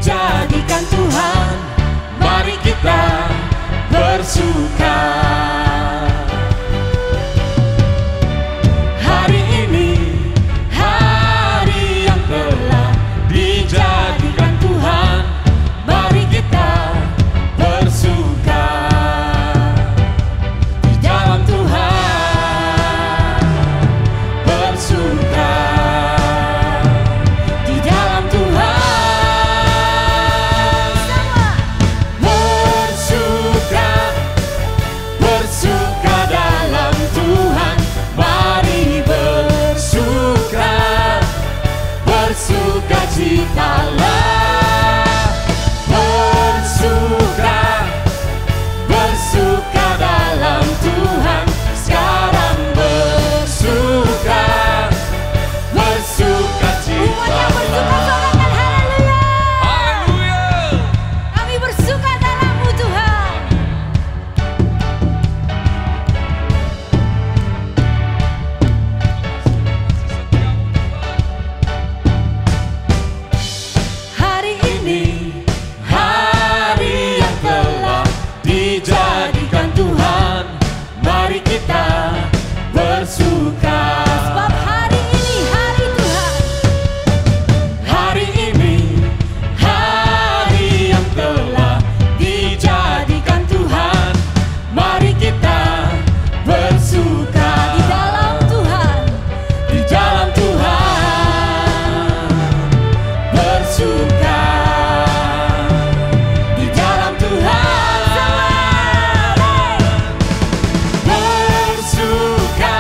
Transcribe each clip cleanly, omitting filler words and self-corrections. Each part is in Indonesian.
dijadikan Tuhan, mari kita bersuka. Hari ini hari yang telah dijadikan Tuhan, mari kita bersuka. Di dalam Tuhan bersuka. Di dalam Tuhan bersuka. Bersuka dalam Tuhan, mari bersuka. Bersuka citalah. Bersuka. Bersuka dalam Tuhan, sekarang bersuka. Bersuka citalah. Haleluya. Kami bersuka dalam-Mu Tuhan. Hari ini hari yang telah dijadikan Tuhan, mari kita bersuka. Sebab hari ini hari Tuhan. Hari ini hari yang telah dijadikan Tuhan, mari kita bersuka. Di dalam Tuhan Di dalam Tuhan bersuka. Di dalam Tuhan bersuka.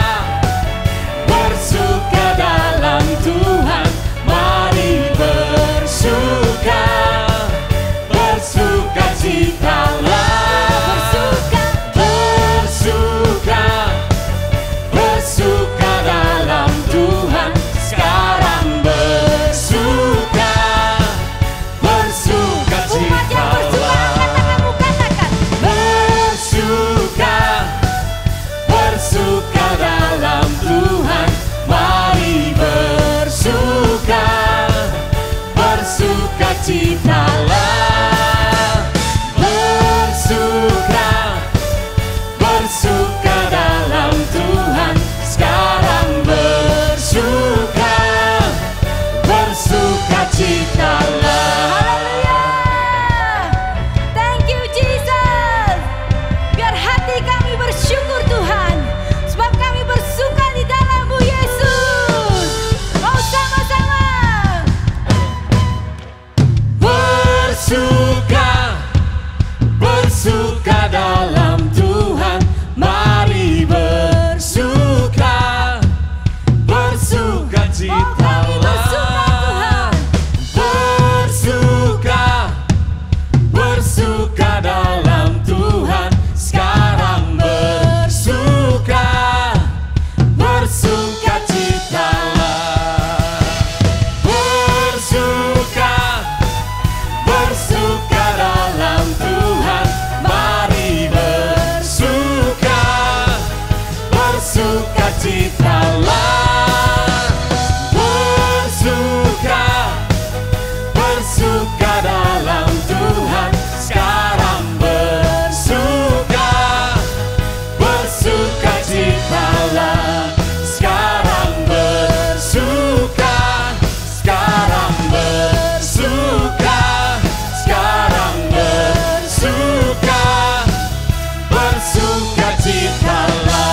Bersuka dalam Tuhan, mari bersuka. Bersuka citalah. bersuka. Bersuka. Bersuka dalam Tuhan, sekarang bersuka. Bersuka Umat yang bersuka, citalah. katakan. Bersuka. Bersuka dalam Tuhan, mari bersuka. Bersuka citalah. Bersuka. Bersuka dalam Tuhan, sekarang bersuka. Bersuka citalah. Haleluya. Thank you Jesus. Biar hati kami bersyukur Tuhan, sebab kami bersuka di dalam-Mu Yesus. Oh sama-sama. Bersuka. Bersuka dalam Tuhan, mari bersuka. Bersuka citalah. Bersuka. Bersuka dalam Tuhan, sekarang bersuka. Bersuka citalah. Bersuka. Bersuka dalam Tuhan, mari bersuka. Bersuka citalah. Bersuka. Bersuka dalam Tuhan, sekarang bersuka. Bersuka citalah. Sekarang bersuka. Sekarang bersuka. Sekarang bersuka. Bersuka citalah.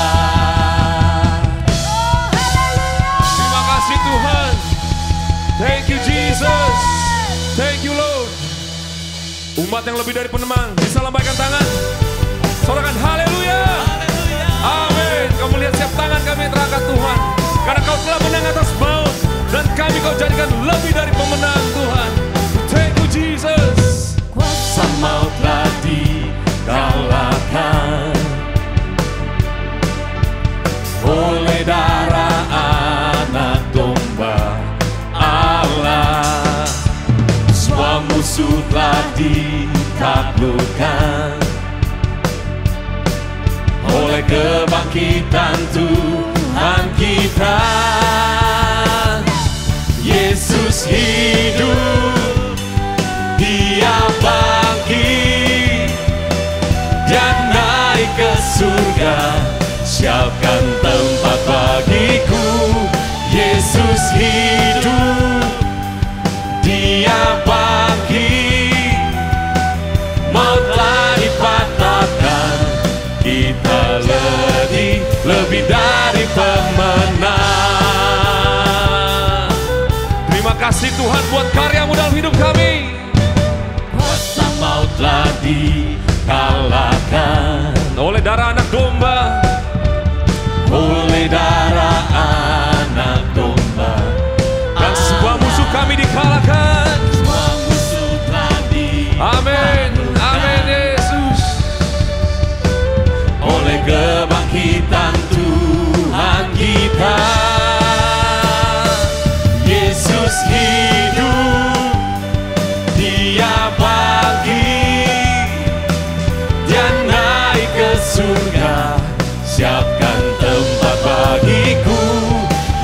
Terima kasih Tuhan. Thank you Jesus. Thank you Lord. Umat yang lebih dari penemang bisa lambaikan tangan. Sorakan haleluya. Amin. Kamu lihat siap tangan kami terangkat Tuhan, karena Kau telah menang atas maut, dan kami Kau jadikan lebih dari pemenang Tuhan. Thank you Jesus. Kuasa maut telah dikalahkan oleh darah anak domba Allah. Semua musuh telah ditaklukkan oleh kebangkitan Tuhan kita. Yesus hidup di Terima kasih Tuhan buat karya-Mu dalam hidup kami. Kuasa maut telah dikalahkan Oleh darah anak domba, oleh darah anak domba. dan semua musuh kami dikalahkan. Semua musuh telah Amin, amin Yesus. oleh kebangkitan Tuhan kita. Yesus hidup, Dia bangkit, Dia naik ke surga, siapkan tempat bagiku.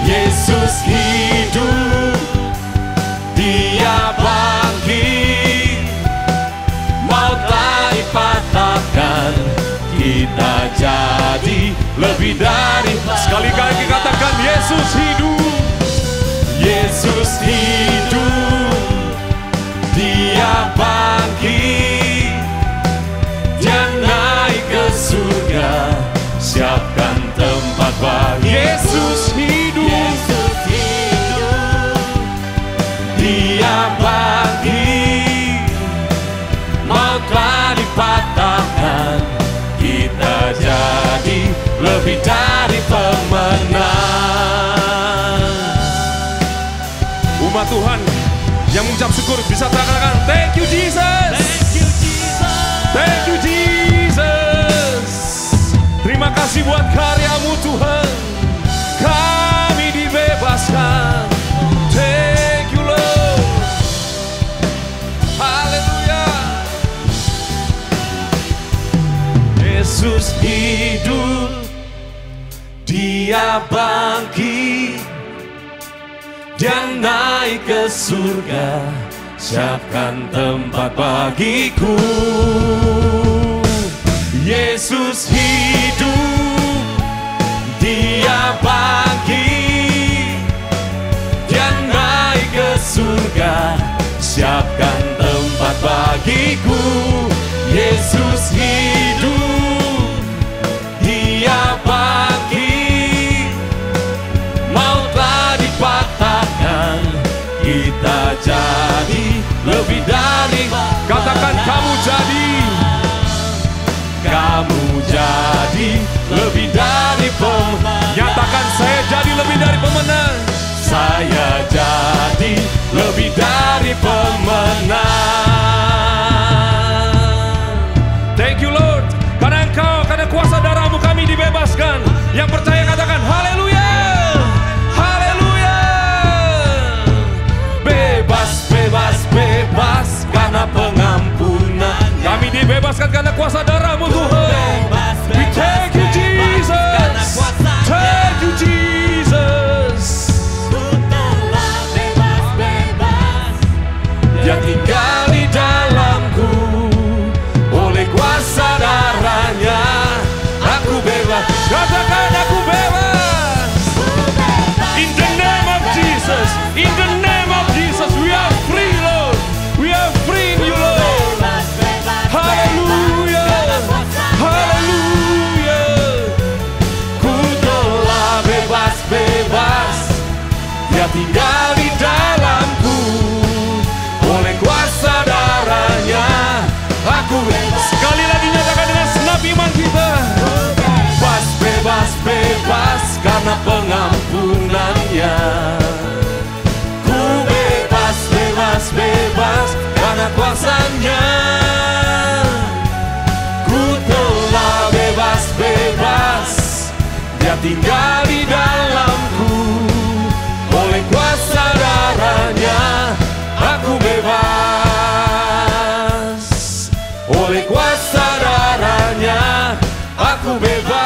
Yesus hidup, Dia bangkit, maut telah dipatahkan, kita jadi lebih dari. Sekali lagi katakan Yesus hidup. Yesus hidup, Dia bangkit, Dia naik ke surga, siapkan tempat bagi. Yesus hidup. Yesus hidup, Dia bangkit, maut telah dipatahkan, kita jadi lebih dari pemenang. Umat Tuhan yang mengucap syukur bisa katakan thank you Jesus. Thank you Jesus. Thank you Jesus. Terima kasih buat karya-Mu Tuhan. Kami dibebaskan. Thank you Lord. Haleluya. Yesus hidup, Dia bangkit, Dia naik ke surga, siapkan tempat bagiku. Yesus hidup, Dia bangkit, Dia naik ke surga, siapkan tempat bagiku. Yesus hidup, Dia bangkit, maut telah dipatahkan, kita jadi lebih dari. Katakan kamu jadi. Kamu jadi lebih dari pemenang. Nyatakan saya jadi lebih dari pemenang. Saya jadi lebih dari pemenang. Thank you Lord. Karena Engkau, karena kuasa darah-Mu kami dibebaskan. Yang percaya katakan haleluya. Haleluya. Bebas, bebas, bebas karena pengampunan. Kami dibebaskan karena kuasa darah-Mu Tuhan. We thank you Jesus. Thank you Jesus. Dia tinggal di dalamku, oleh kuasa darahnya aku bebas. Katakan aku bebas. In the name of Jesus. In the name of Jesus. We are free Lord. We are free in you Lord. Haleluya. Haleluya. Ku telah bebas, bebas. Dia tinggal di dalamku, oleh kuasa darahnya aku bebas. Sekali lagi nyatakan dengan senap iman kita. Bebas, bebas, bebas karena pengampunannya. Ku bebas, bebas, bebas karena kuasanya. Ku telah bebas, bebas. Dia tinggal di dalamku, oleh kuasa darahnya aku bebas. Oleh kuasa darahnya aku bebas.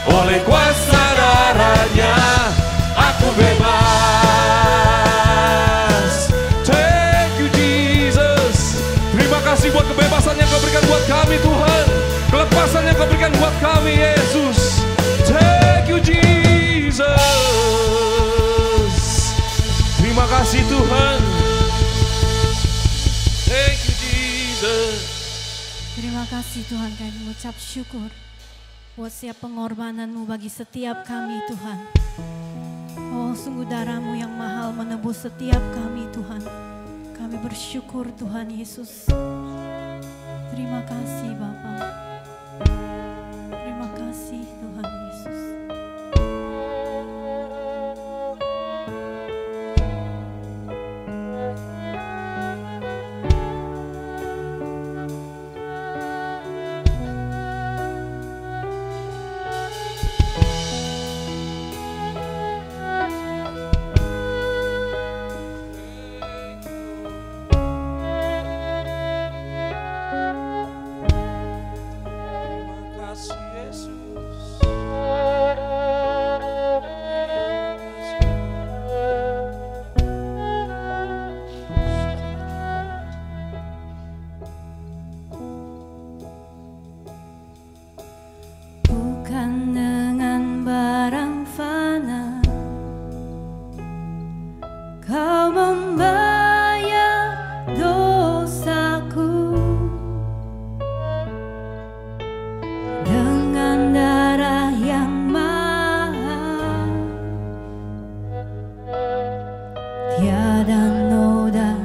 Oleh kuasa darahnya aku bebas. Thank you Jesus. Terima kasih buat kebebasan yang Kau berikan buat kami Tuhan. Kelepasan yang Kau berikan buat kami Yesus. Thank you Jesus. Terima kasih Tuhan. Thank you Jesus. Terima kasih Tuhan, kami mengucap syukur buat setiap pengorbanan-Mu bagi setiap kami Tuhan. Oh, sungguh darah-Mu yang mahal menebus setiap kami Tuhan. Kami bersyukur Tuhan Yesus. Terima kasih Bapa. Terima kasih Tuhan Yesus. Bukan dengan barang fana Kau membayar dosaku, dengan darah yang mahal, tiada noda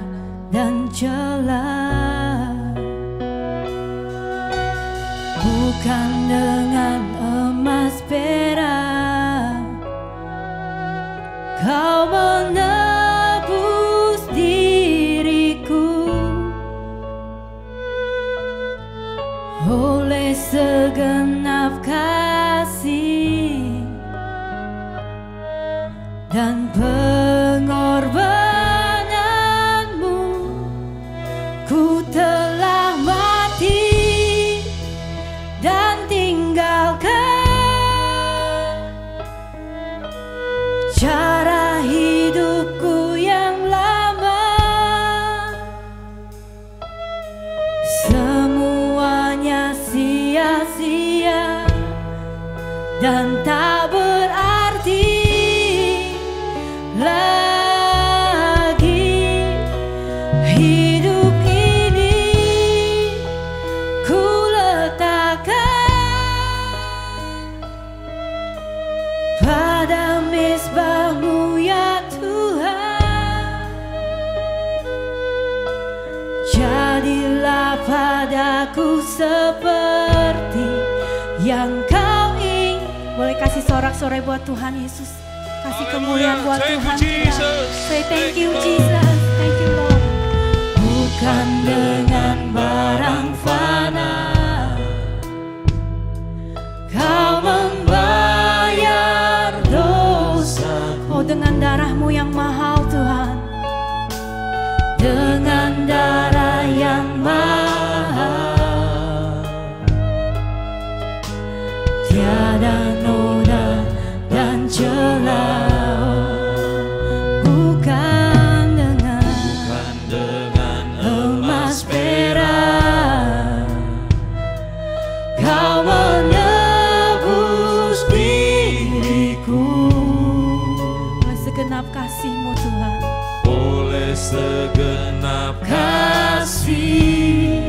dan celah. Bukan dengan emas perak Kau menebus diriku, oleh segenap kasih dan pengorbananmu, ku telah mati dan tinggalkan cara hidupku yang lama. Semuanya sia-sia dan tak berarti lagi. Hidup ini ku letakkan pada mezbah-Mu ya Tuhan. Jadilah padaku seperti yang Kau ingin. Boleh kasih sorak-sorai buat Tuhan Yesus. Kasih kemuliaan buat Tuhan. Say thank you Jesus. Thank you Lord. Bukan dengan barang fana Kau membayar dosa. Oh, dengan darah-Mu yang mahal Tuhan, dengan darah yang mahal, tiada noda dan celah. Bukan dengan emas perak Kau menebus diriku, oleh segenap kasih-Mu Tuhan, oleh segenap kasih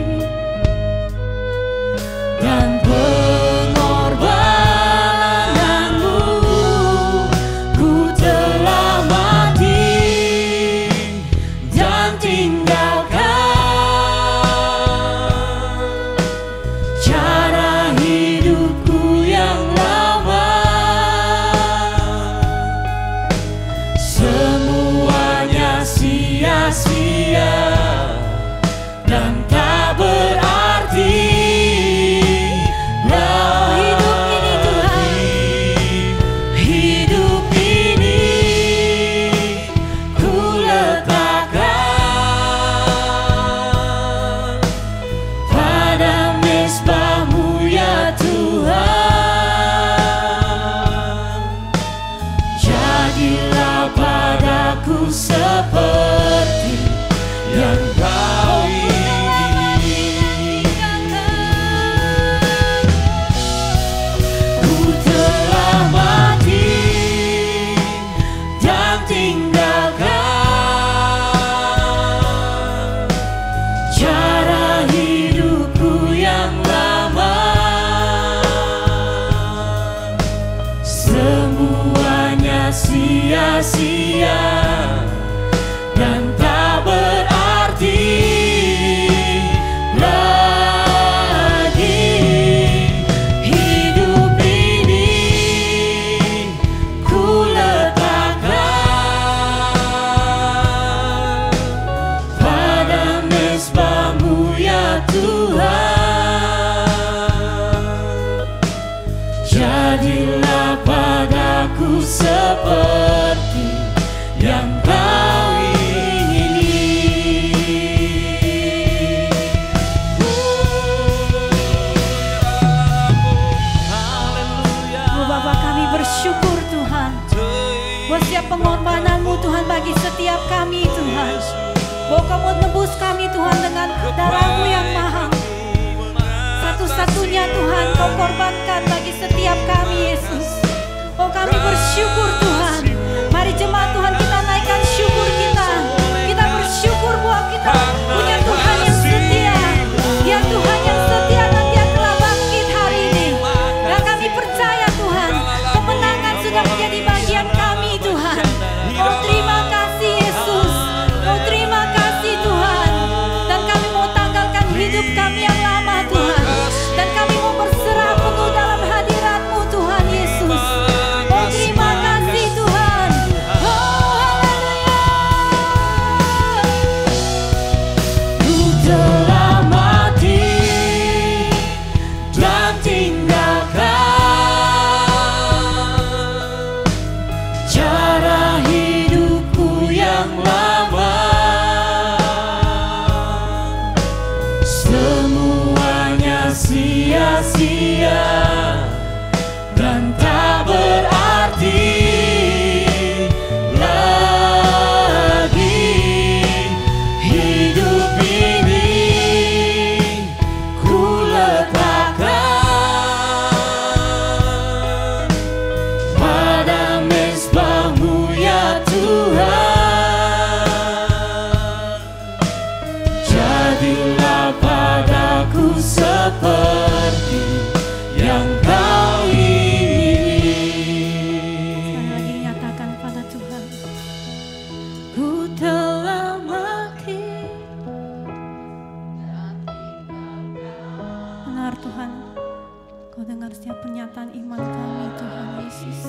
dan pengorbananmu, ku telah mati dan tinggalkan cara hidupku yang lama. Semuanya sia-sia dan tak berarti. Hidup ini ku letakkan pada mezbah-Mu ya Tuhan. Jadilah padaku seperti yang Kau ingin. Ku telah mati dan tinggalkan cara hidupku yang lama. Semuanya sia-sia seperti yang Kau ingini. Oh Bapa, kami bersyukur Tuhan buat setiap pengorbanan-Mu Tuhan bagi setiap kami Tuhan. Bahwa Kau mau nebus kami Tuhan dengan darah-Mu yang mahal. Satu-satunya Tuhan Kau korbankan bagi setiap kami Yesus. Oh kami bersyukur Tuhan. Mari jemaat Tuhan kita naikkan syukur kita. Kita bersyukur bahwa kita punya Tuhan yang setia. Ya Tuhan yang setia dan Dia telah bangkit hari ini. Dan kami percaya Tuhan kemenangan sudah menjadi bagian kami Tuhan. Oh terima kasih Yesus. Oh terima kasih Tuhan. Dan kami mau tanggalkan hidup kami yang lama Tuhan. Dan kami mau berserah penuh dalam hadirat-Mu Tuhan Yesus. Oh terima kasih Tuhan. Oh haleluya. Ku telah mati dan tinggalkan cara hidupku yang lama. Semuanya sia-sia dan tak berarti lagi. Hidup ini ku letakkan pada mezbah-Mu ya Tuhan. Jadilah padaku seperti yang Kau ingini. Sekali lagi nyatakan pada Tuhan. Ku telah mati. Benar Tuhan. Kau dengar setiap pernyataan iman kami Tuhan Yesus.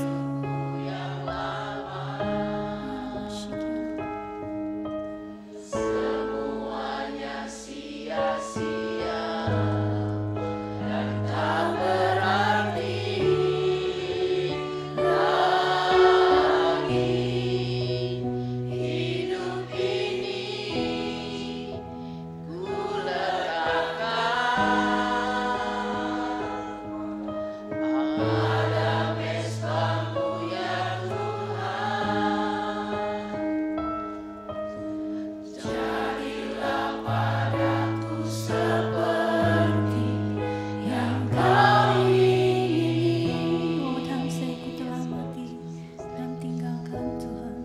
Oh dalam saya ku telah mati dan tinggalkan Tuhan.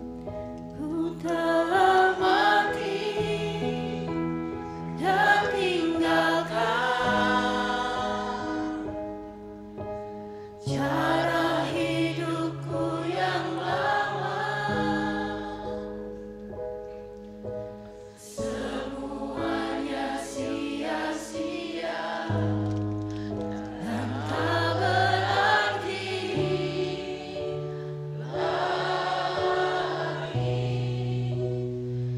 Ku telah mati dan tinggalkan cara hidupku yang lama. Semuanya sia-sia dan tak berarti lagi.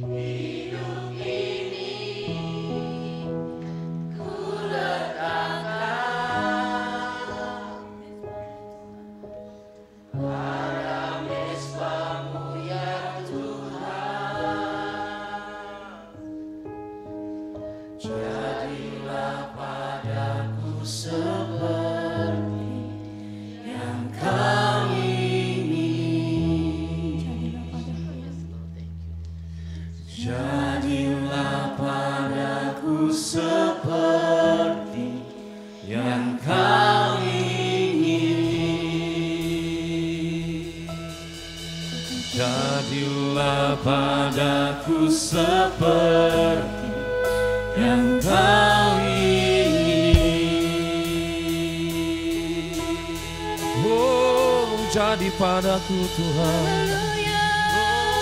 Hidup ini ku letakkan pada mezbah-Mu ya Tuhan. Jadilah padaku seperti yang Kau ingini. Jadilah padaku seperti yang Kau ingini. Jadilah padaku seperti yang Kau ingini. Oh, jadi padaku Tuhan.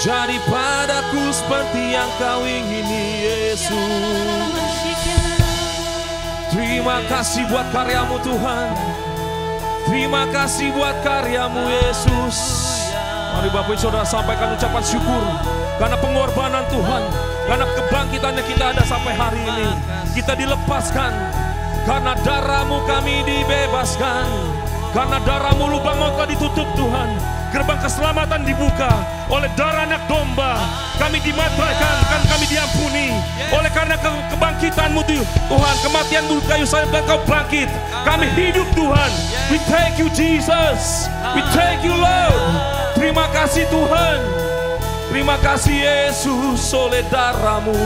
Jadi padaku seperti yang Kau ingini Yesus. Terima kasih buat karya-Mu Tuhan. Terima kasih buat karya-Mu Yesus. Mari Bapak Ibu Saudara sampaikan ucapan syukur karena pengorbanan Tuhan, karena kebangkitannya kita ada sampai hari ini. Kita dilepaskan, karena darah-Mu kami dibebaskan. Karena darah-Mu lubang maut telah ditutup Tuhan. Gerbang keselamatan dibuka oleh darah anak domba. Kami dimatahkan, kan kami diampuni. Oleh karena kebangkitan-Mu Tuhan, kematian-Mu kayu salib dan Kau bangkit. Kami hidup Tuhan. We thank You Jesus. We thank You Lord. Terima kasih Tuhan. Terima kasih Yesus, oleh darah-Mu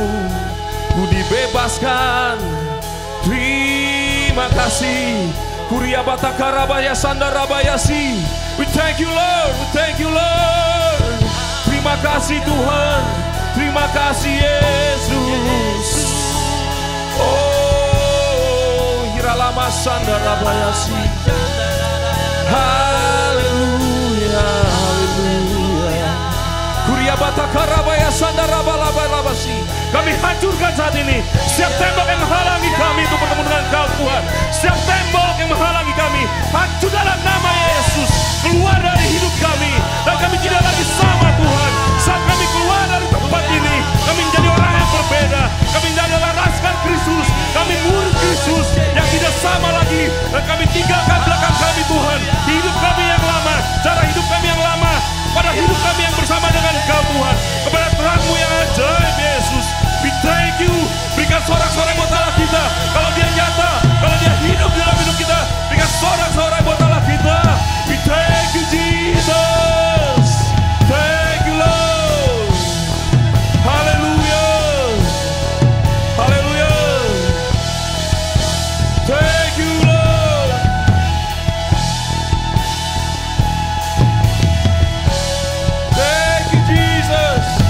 ku dibebaskan. Terima kasih. Kuria bataka rabaya sanda rabayasi. We thank You Lord, we thank You Lord. Terima kasih Tuhan, terima kasih Yesus. Oh, hiralama sanda rabayasi. Haleluya, haleluya. Kuria bataka rabaya sanda rabalabasi. Kami hancurkan saat ini setiap tembok yang menghalangi kami untuk bertemu dengan Kau Tuhan. Setiap tembok yang menghalangi kami, hancur dalam nama Yesus. Keluar dari hidup kami, dan kami tidak lagi sama Tuhan. Saat kami keluar dari tempat ini, kami menjadi orang yang berbeda. Kami menjadi laraskan Kristus, kami murid Kristus yang tidak sama lagi. Dan kami tinggalkan belakang kami Tuhan, hidup kami yang lama, cara hidup kami yang lama, pada hidup kami yang bersama dengan Kau Tuhan, kepada terang-Mu yang ajaib Yesus. We thank You. Berikan sorak-sorai buat Allah kita. Kalau Dia nyata, kalau Dia hidup dalam hidup kita, berikan sorak-sorai buat Allah kita. We thank You Jesus. Thank You Lord. Hallelujah. Hallelujah. Thank You Lord. Thank You Jesus.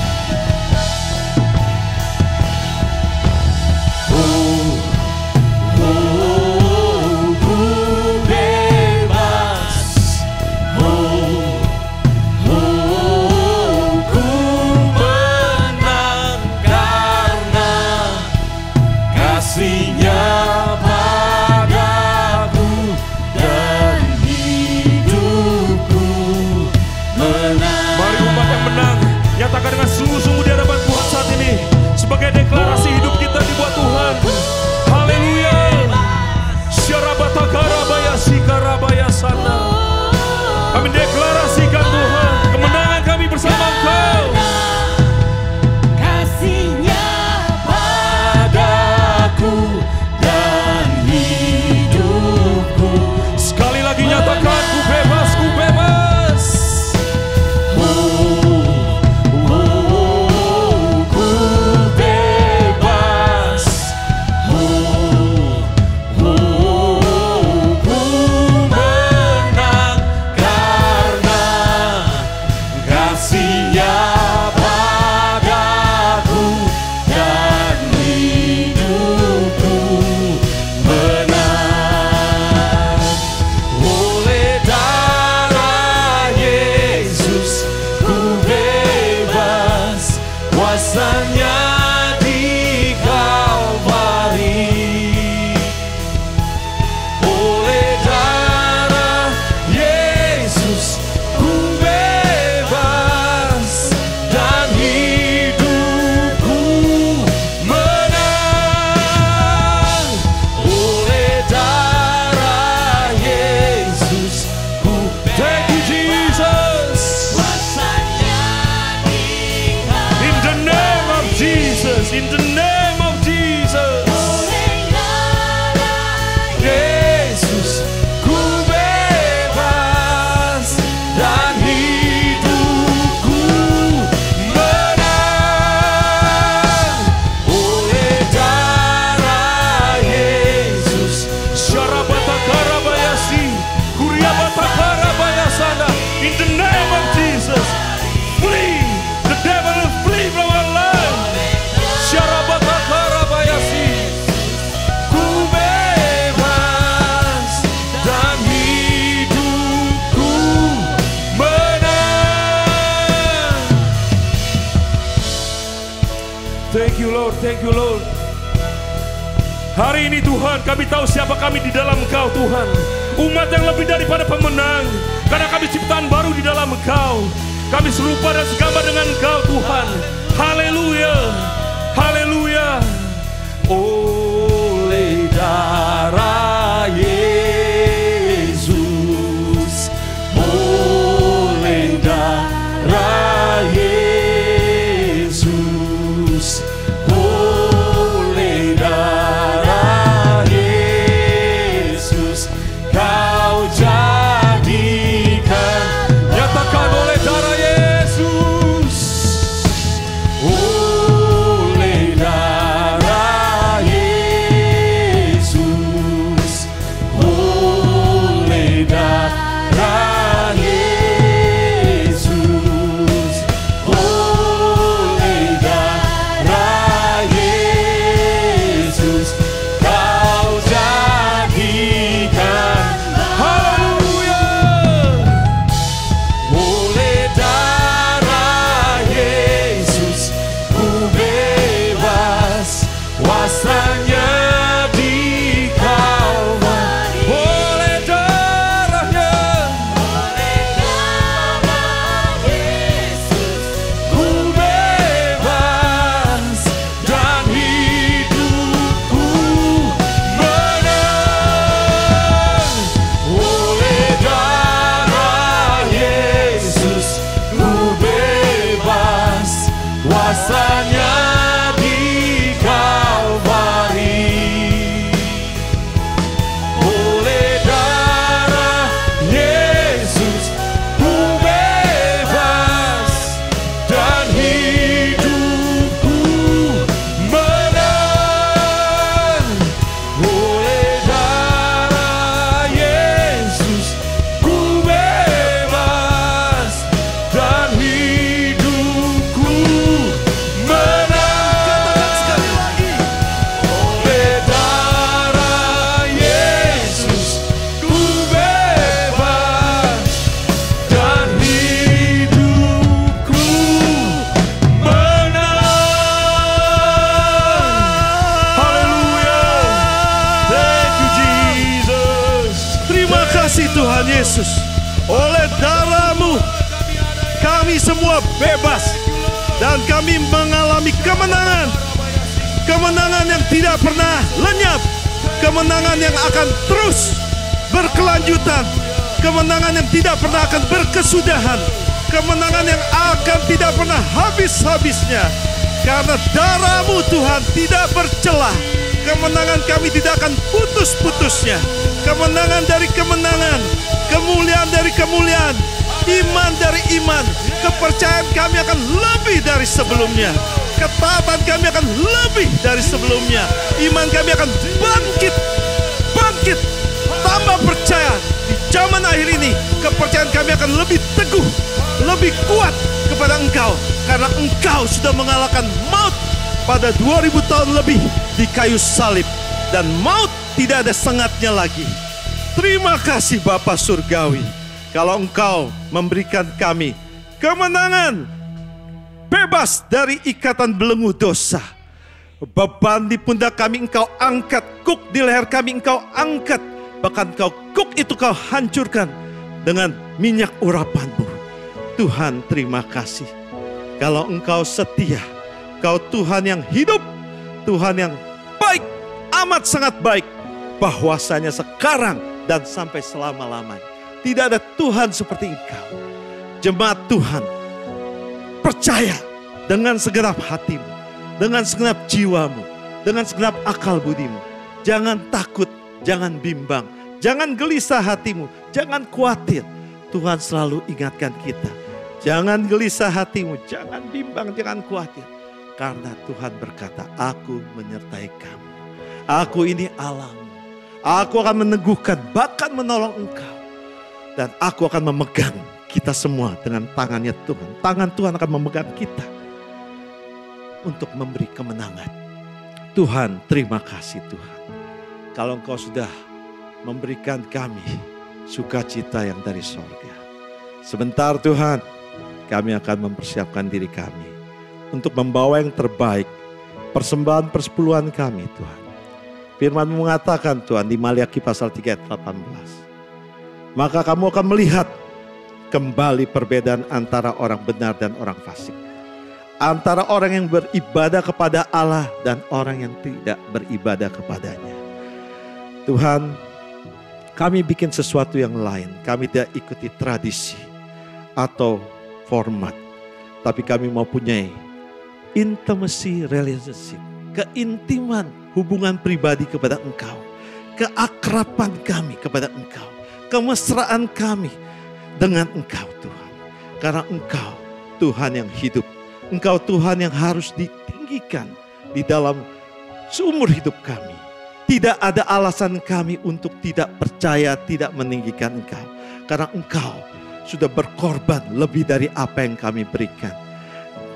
Nyatakan dengan sungguh-sungguh di hadapan Tuhan saat ini sebagai deklarasi hidup kita dibuat Tuhan. Haleluya. Syarabatakara sikarabaya sana. Kami deklarasikan Tuhan kemenangan kami bersama Engkau. Kasih-Nya padaku dan hidupku. Sekali lagi nyatakan, ku bebas, ku bebas. In the name of Jesus. Yesus, ku bebas dan hidupku menang oleh darah Yesus. Syarabatakarabayasi, kuriabatakarabayasana. In the name of Jesus, flee. The devil will flee from our life. Ku bebas dan hidupku menang. Thank you Lord, thank you Lord. Hari ini Tuhan, kami tahu siapa kami di dalam Engkau Tuhan. Umat yang lebih daripada pemenang, karena kami ciptaan baru di dalam Engkau. Kami serupa dan segambar dengan Engkau Tuhan. Haleluya, haleluya. Oleh darah Yesus jasanya di Kalvari. Oleh darah Yesus ku bebas dan hidupku menang. Oleh darah Yesus ku bebas dan hidupku menang. Sekali lagi. Oleh darah Yesus ku bebas dan hidupku menang. Haleluya. Thank you Jesus. Terima kasih Tuhan Yesus. Oleh darah-Mu kami semua bebas dan kami mengalami kemenangan. Kemenangan yang tidak pernah lenyap. Kemenangan yang akan terus berkelanjutan. Kemenangan yang tidak pernah akan berkesudahan. Kemenangan yang akan tidak pernah habis-habisnya. Karena darah-Mu Tuhan tidak bercelah. Kemenangan kami tidak akan putus-putusnya. Kemenangan dari kemenangan, kemuliaan dari kemuliaan, iman dari iman. Kepercayaan kami akan lebih dari sebelumnya. Ketaatan kami akan lebih dari sebelumnya. Iman kami akan bangkit, bangkit, tambah percaya. Di zaman akhir ini, kepercayaan kami akan lebih teguh, lebih kuat kepada Engkau. Karena Engkau sudah mengalahkan maut pada 2000 tahun lebih di kayu salib. Dan maut tidak ada sengatnya lagi. Terima kasih Bapa Surgawi. Kalau Engkau memberikan kami kemenangan, bebas dari ikatan belenggu dosa. Beban di pundak kami Engkau angkat, kuk di leher kami Engkau angkat. Bahkan kuk itu Kau hancurkan dengan minyak urapan-Mu. Tuhan terima kasih. Kalau Engkau setia, Kau Tuhan yang hidup, Tuhan yang baik, amat sangat baik. Bahwasanya sekarang dan sampai selama-lamanya tidak ada Tuhan seperti Engkau. Jemaat Tuhan, percaya dengan segenap hatimu, dengan segenap jiwamu, dengan segenap akal budimu. Jangan takut, jangan bimbang, jangan gelisah hatimu, jangan khawatir. Tuhan selalu ingatkan kita. Jangan gelisah hatimu, jangan bimbang, jangan khawatir. Karena Tuhan berkata, aku menyertai kamu. Aku ini Allahmu. Aku akan meneguhkan, bahkan menolong engkau. Dan aku akan memegang kita semua dengan tangannya Tuhan. Tangan Tuhan akan memegang kita untuk memberi kemenangan. Tuhan, terima kasih Tuhan. Kalau Engkau sudah memberikan kami sukacita yang dari sorga. Sebentar Tuhan, kami akan mempersiapkan diri kami untuk membawa yang terbaik, persembahan persepuluhan kami Tuhan. Firman mengatakan Tuhan di Maliaki pasal 3 ayat 18. Maka kamu akan melihat kembali perbedaan antara orang benar dan orang fasik. Antara orang yang beribadah kepada Allah dan orang yang tidak beribadah kepadanya. Tuhan, kami bikin sesuatu yang lain. Kami tidak ikuti tradisi atau format. Tapi kami mau punya intimacy relationship. Keintiman hubungan pribadi kepada Engkau. Keakraban kami kepada Engkau. Kemesraan kami dengan Engkau Tuhan. Karena Engkau Tuhan yang hidup. Engkau Tuhan yang harus ditinggikan di dalam seumur hidup kami. Tidak ada alasan kami untuk tidak percaya, tidak meninggikan Engkau. Karena Engkau sudah berkorban lebih dari apa yang kami berikan.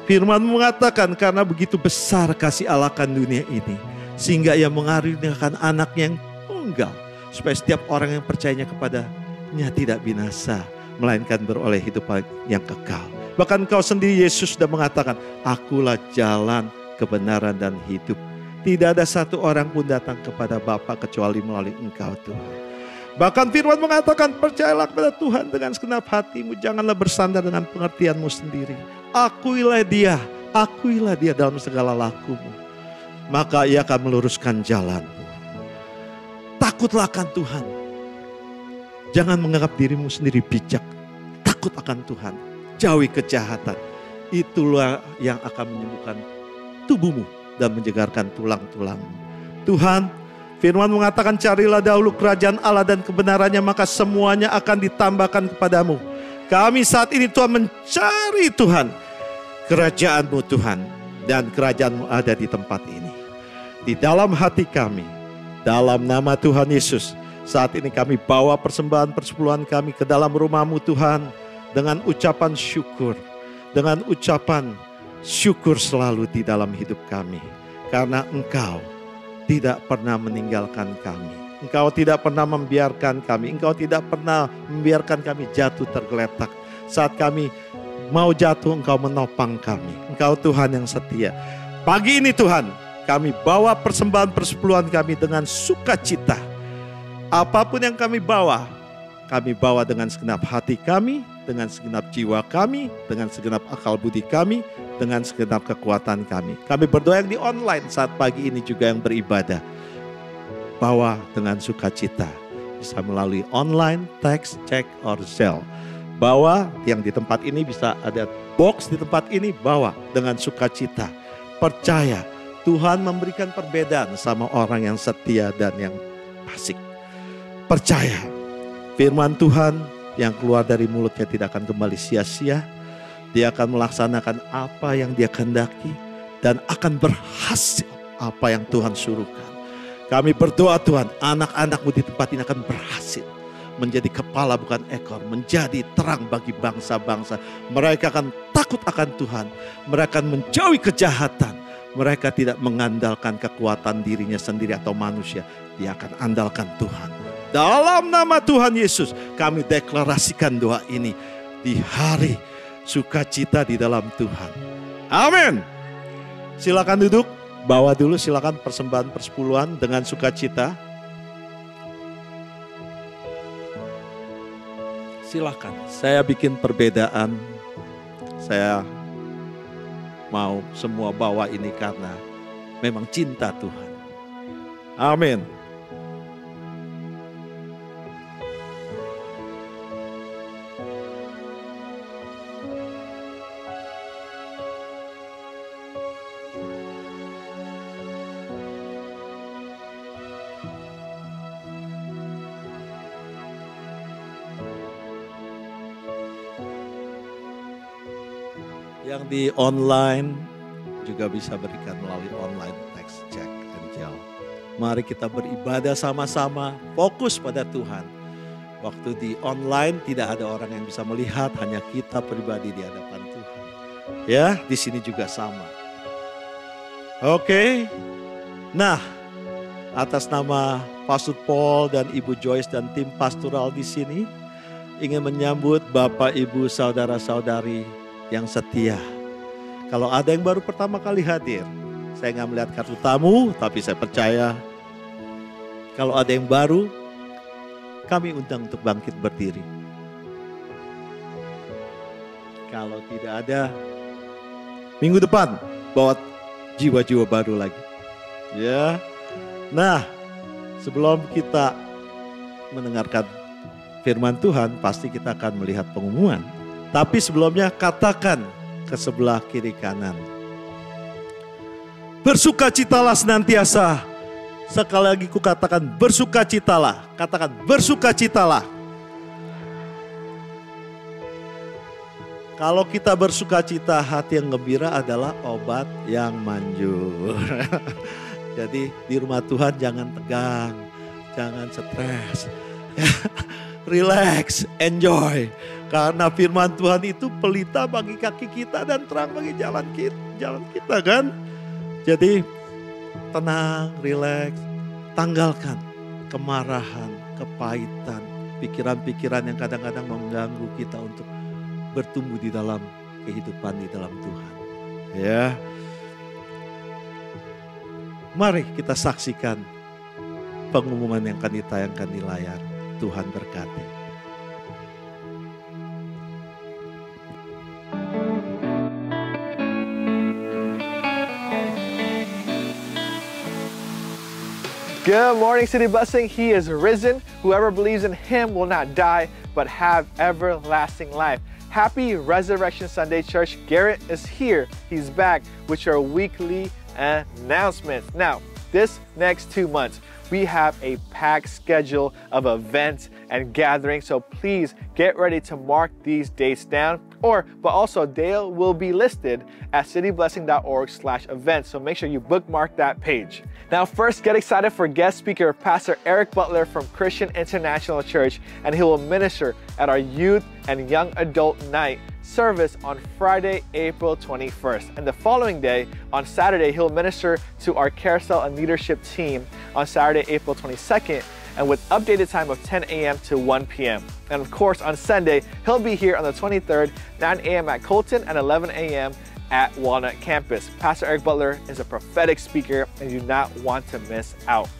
Firman mengatakan karena begitu besar kasih Allah akan dunia ini. Sehingga ia mengaruniakan anaknya yang tunggal. Supaya setiap orang yang percayanya kepadanya tidak binasa. Melainkan beroleh hidup yang kekal. Bahkan Engkau sendiri Yesus sudah mengatakan, akulah jalan, kebenaran dan hidup. Tidak ada satu orang pun datang kepada Bapa kecuali melalui Engkau Tuhan. Bahkan firman mengatakan percayalah kepada Tuhan dengan segenap hatimu. Janganlah bersandar dengan pengertianmu sendiri. Akuilah dia dalam segala lakumu. Maka ia akan meluruskan jalanmu. Takutlah akan Tuhan. Jangan menganggap dirimu sendiri bijak. Takut akan Tuhan. Jauhi kejahatan. itulah yang akan menyembuhkan tubuhmu dan menyegarkan tulang-tulangmu. Tuhan, firman mengatakan carilah dahulu kerajaan Allah dan kebenarannya, maka semuanya akan ditambahkan kepadamu. Kami saat ini Tuhan mencari Tuhan, kerajaan-Mu Tuhan, dan kerajaan-Mu ada di tempat ini. Di dalam hati kami, dalam nama Tuhan Yesus, saat ini kami bawa persembahan persepuluhan kami ke dalam rumah-Mu Tuhan, dengan ucapan syukur. Dengan ucapan syukur selalu di dalam hidup kami. Karena Engkau tidak pernah meninggalkan kami. Engkau tidak pernah membiarkan kami. Engkau tidak pernah membiarkan kami jatuh tergeletak. Saat kami mau jatuh, Engkau menopang kami. Engkau Tuhan yang setia. Pagi ini Tuhan, kami bawa persembahan persepuluhan kami dengan sukacita. Apapun yang kami bawa dengan segenap hati kami, dengan segenap jiwa kami, dengan segenap akal budi kami, dengan segenap kekuatan kami. Kami berdoa yang di online saat pagi ini juga yang beribadah. Bawa dengan sukacita. Bisa melalui online, text, check, or Zelle. Bawa yang di tempat ini, bisa ada box di tempat ini, bawa dengan sukacita. Percaya Tuhan memberikan perbedaan sama orang yang setia dan yang fasik. Percaya firman Tuhan yang keluar dari mulutnya tidak akan kembali sia-sia. Dia akan melaksanakan apa yang dia kehendaki dan akan berhasil apa yang Tuhan suruhkan. Kami berdoa Tuhan, anak-anak-Mu di tempat ini akan berhasil menjadi kepala bukan ekor, menjadi terang bagi bangsa-bangsa. Mereka akan takut akan Tuhan, mereka akan menjauhi kejahatan. Mereka tidak mengandalkan kekuatan dirinya sendiri atau manusia, dia akan andalkan Tuhan. Dalam nama Tuhan Yesus, kami deklarasikan doa ini di hari sukacita di dalam Tuhan. Amin. Silakan duduk, bawa dulu silakan persembahan persepuluhan dengan sukacita. Silakan, saya bikin perbedaan. Saya mau semua bawa ini karena memang cinta Tuhan. Amin. Yang di online juga bisa berikan melalui online, text, check, and Zelle. Mari kita beribadah sama-sama, fokus pada Tuhan. Waktu di online tidak ada orang yang bisa melihat, hanya kita pribadi di hadapan Tuhan. Ya, di sini juga sama. Oke. Nah, atas nama Pastor Paul dan Ibu Joyce dan tim pastoral di sini, ingin menyambut Bapak, Ibu, saudara-saudari yang setia. Kalau ada yang baru pertama kali hadir, saya nggak melihat kartu tamu, tapi saya percaya kalau ada yang baru, kami undang untuk bangkit berdiri. Kalau tidak ada, minggu depan bawa jiwa-jiwa baru lagi. Ya. Nah, sebelum kita mendengarkan firman Tuhan, pasti kita akan melihat pengumuman. Tapi sebelumnya katakan ke sebelah kiri kanan. Bersukacitalah senantiasa. Sekali lagi ku katakan bersukacitalah. Katakan bersukacitalah. Kalau kita bersukacita, hati yang gembira adalah obat yang manjur. Jadi di rumah Tuhan jangan tegang, jangan stres. Relax, enjoy. Karena firman Tuhan itu pelita bagi kaki kita dan terang bagi jalan kita kan. Jadi tenang, relax, tanggalkan kemarahan, kepahitan, pikiran-pikiran yang kadang-kadang mengganggu kita untuk bertumbuh di dalam kehidupan di dalam Tuhan. Ya. Mari kita saksikan pengumuman yang akan ditayangkan di layar. Tuhan berkati. Good morning, City Blessing. He is risen. Whoever believes in him will not die, but have everlasting life. Happy Resurrection Sunday, church. Garrett is here. He's back with your weekly announcements. Now, this next 2 months, we have a packed schedule of events and gatherings, so please get ready to mark these dates down. But also they will be listed at cityblessing.org/events, so make sure you bookmark that page. Now first, get excited for guest speaker Pastor Eric Butler from Christian International Church, and he will minister at our youth and young adult night service on Friday, April 21st. And the following day, on Saturday, he'll minister to our carousel and leadership team on Saturday, April 22nd, and with updated time of 10 a.m. to 1 p.m. And of course, on Sunday, he'll be here on the 23rd, 9 a.m. at Colton and 11 a.m. at Walnut Campus. Pastor Eric Butler is a prophetic speaker, and you do not want to miss out.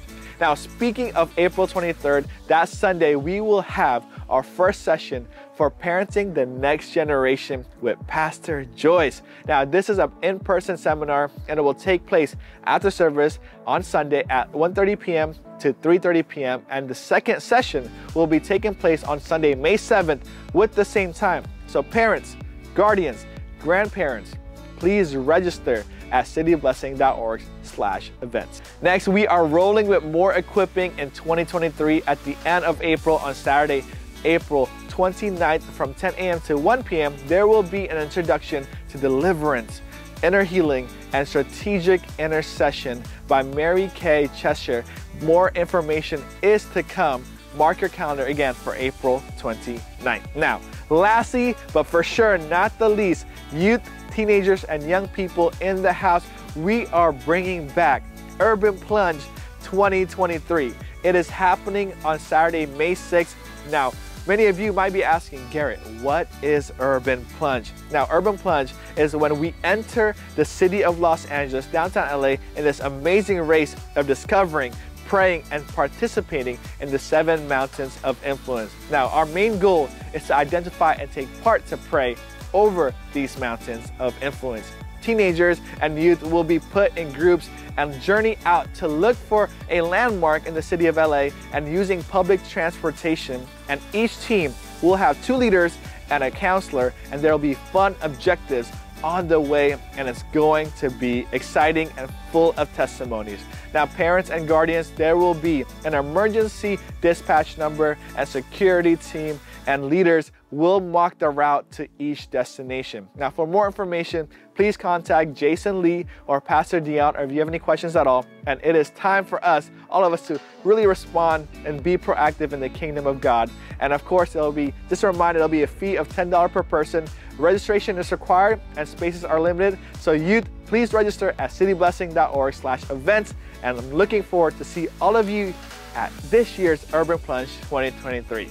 Now, speaking of April 23rd, that Sunday, we will have our first session for Parenting the Next Generation with Pastor Joyce. Now, this is an in-person seminar, and it will take place after service on Sunday at 1:30 p.m. to 3:30 p.m. And the second session will be taking place on Sunday, May 7th with the same time. So parents, guardians, grandparents, please register at cityblessing.org/events. Next, we are rolling with more equipping in 2023 at the end of April. On Saturday, April 29th from 10 a.m. to 1 p.m. there will be an introduction to deliverance, inner healing, and strategic intercession by Mary Kay Cheshire. More information is to come. Mark your calendar again for April 29th. Now, lastly, but for sure not the least, youth, teenagers, and young people in the house, we are bringing back Urban Plunge 2023. It is happening on Saturday, May 6th. Now, many of you might be asking, Garrett, what is Urban Plunge? Now, Urban Plunge is when we enter the city of Los Angeles, downtown LA, in this amazing race of discovering, praying, and participating in the 7 mountains of influence. Now, our main goal is to identify and take part to pray over these mountains of influence. Teenagers and youth will be put in groups and journey out to look for a landmark in the city of LA and using public transportation. And each team will have 2 leaders and a counselor, and there will be fun objectives on the way, and it's going to be exciting and full of testimonies. Now, parents and guardians, there will be an emergency dispatch number, and security team and leaders will mark the route to each destination. Now, for more information, please contact Jason Lee or Pastor Dion, or if you have any questions at all. And it is time for us, all of us, to really respond and be proactive in the kingdom of God. And of course, it'll be, just a reminder, it'll be a fee of $10 per person. Registration is required and spaces are limited. So youth, please register at cityblessing.org/events. And I'm looking forward to see all of you at this year's Urban Plunge 2023.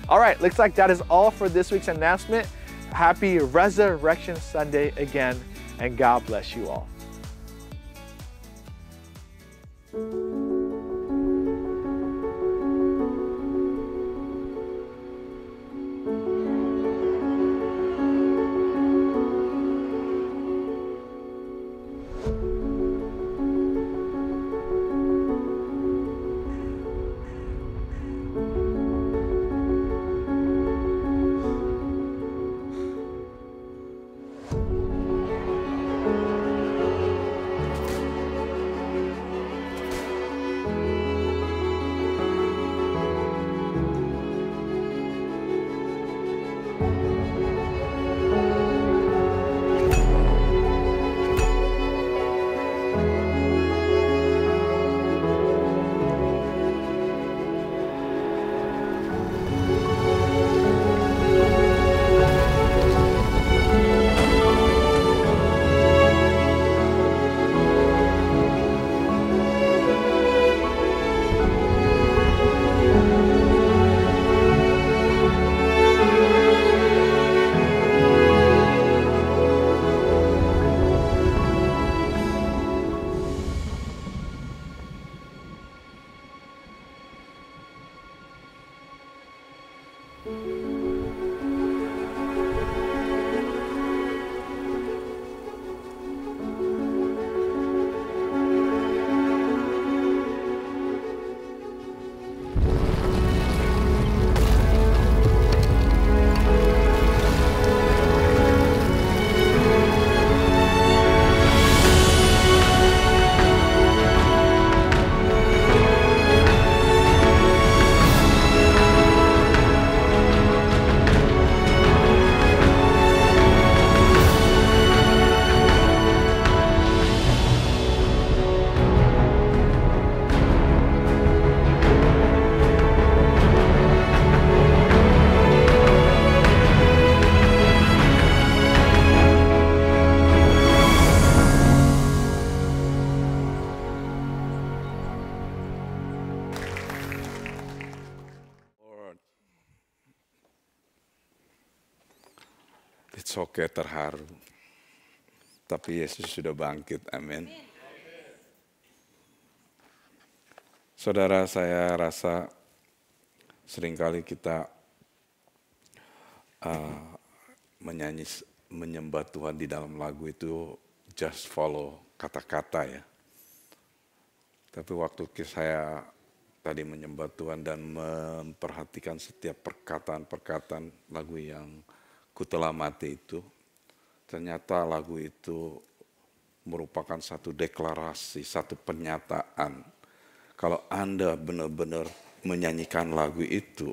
All right, looks like that is all for this week's announcement. Happy Resurrection Sunday again, and God bless you all. It's okay, terharu. Tapi Yesus sudah bangkit, amin. Saudara, saya rasa seringkali kita menyembah Tuhan di dalam lagu itu just follow kata-kata ya. Tapi waktu saya tadi menyembah Tuhan dan memperhatikan setiap perkataan-perkataan lagu yang Ku Telah Mati itu, ternyata lagu itu merupakan satu deklarasi, satu pernyataan. Kalau Anda benar-benar menyanyikan lagu itu,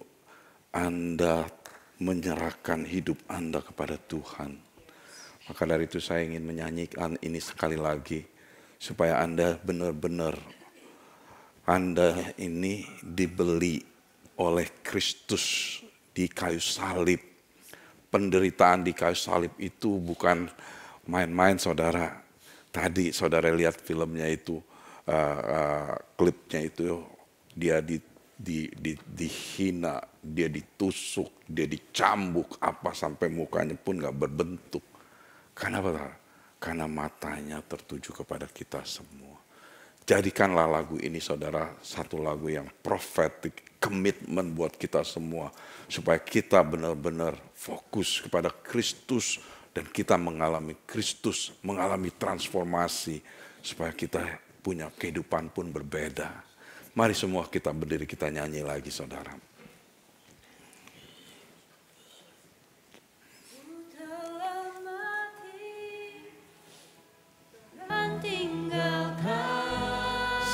Anda menyerahkan hidup Anda kepada Tuhan. Maka dari itu saya ingin menyanyikan ini sekali lagi, supaya Anda benar-benar, Anda ini dibeli oleh Kristus di kayu salib. Penderitaan di kayu salib itu bukan main-main, saudara. Tadi saudara lihat filmnya itu, klipnya itu, dia dihina, dia ditusuk, dia dicambuk, apa sampai mukanya pun gak berbentuk. Karena apa? Karena matanya tertuju kepada kita semua. Jadikanlah lagu ini, saudara, satu lagu yang prophetic, komitmen buat kita semua. Supaya kita benar-benar fokus kepada Kristus dan kita mengalami Kristus, mengalami transformasi. Supaya kita punya kehidupan pun berbeda. Mari semua kita berdiri, kita nyanyi lagi, saudara.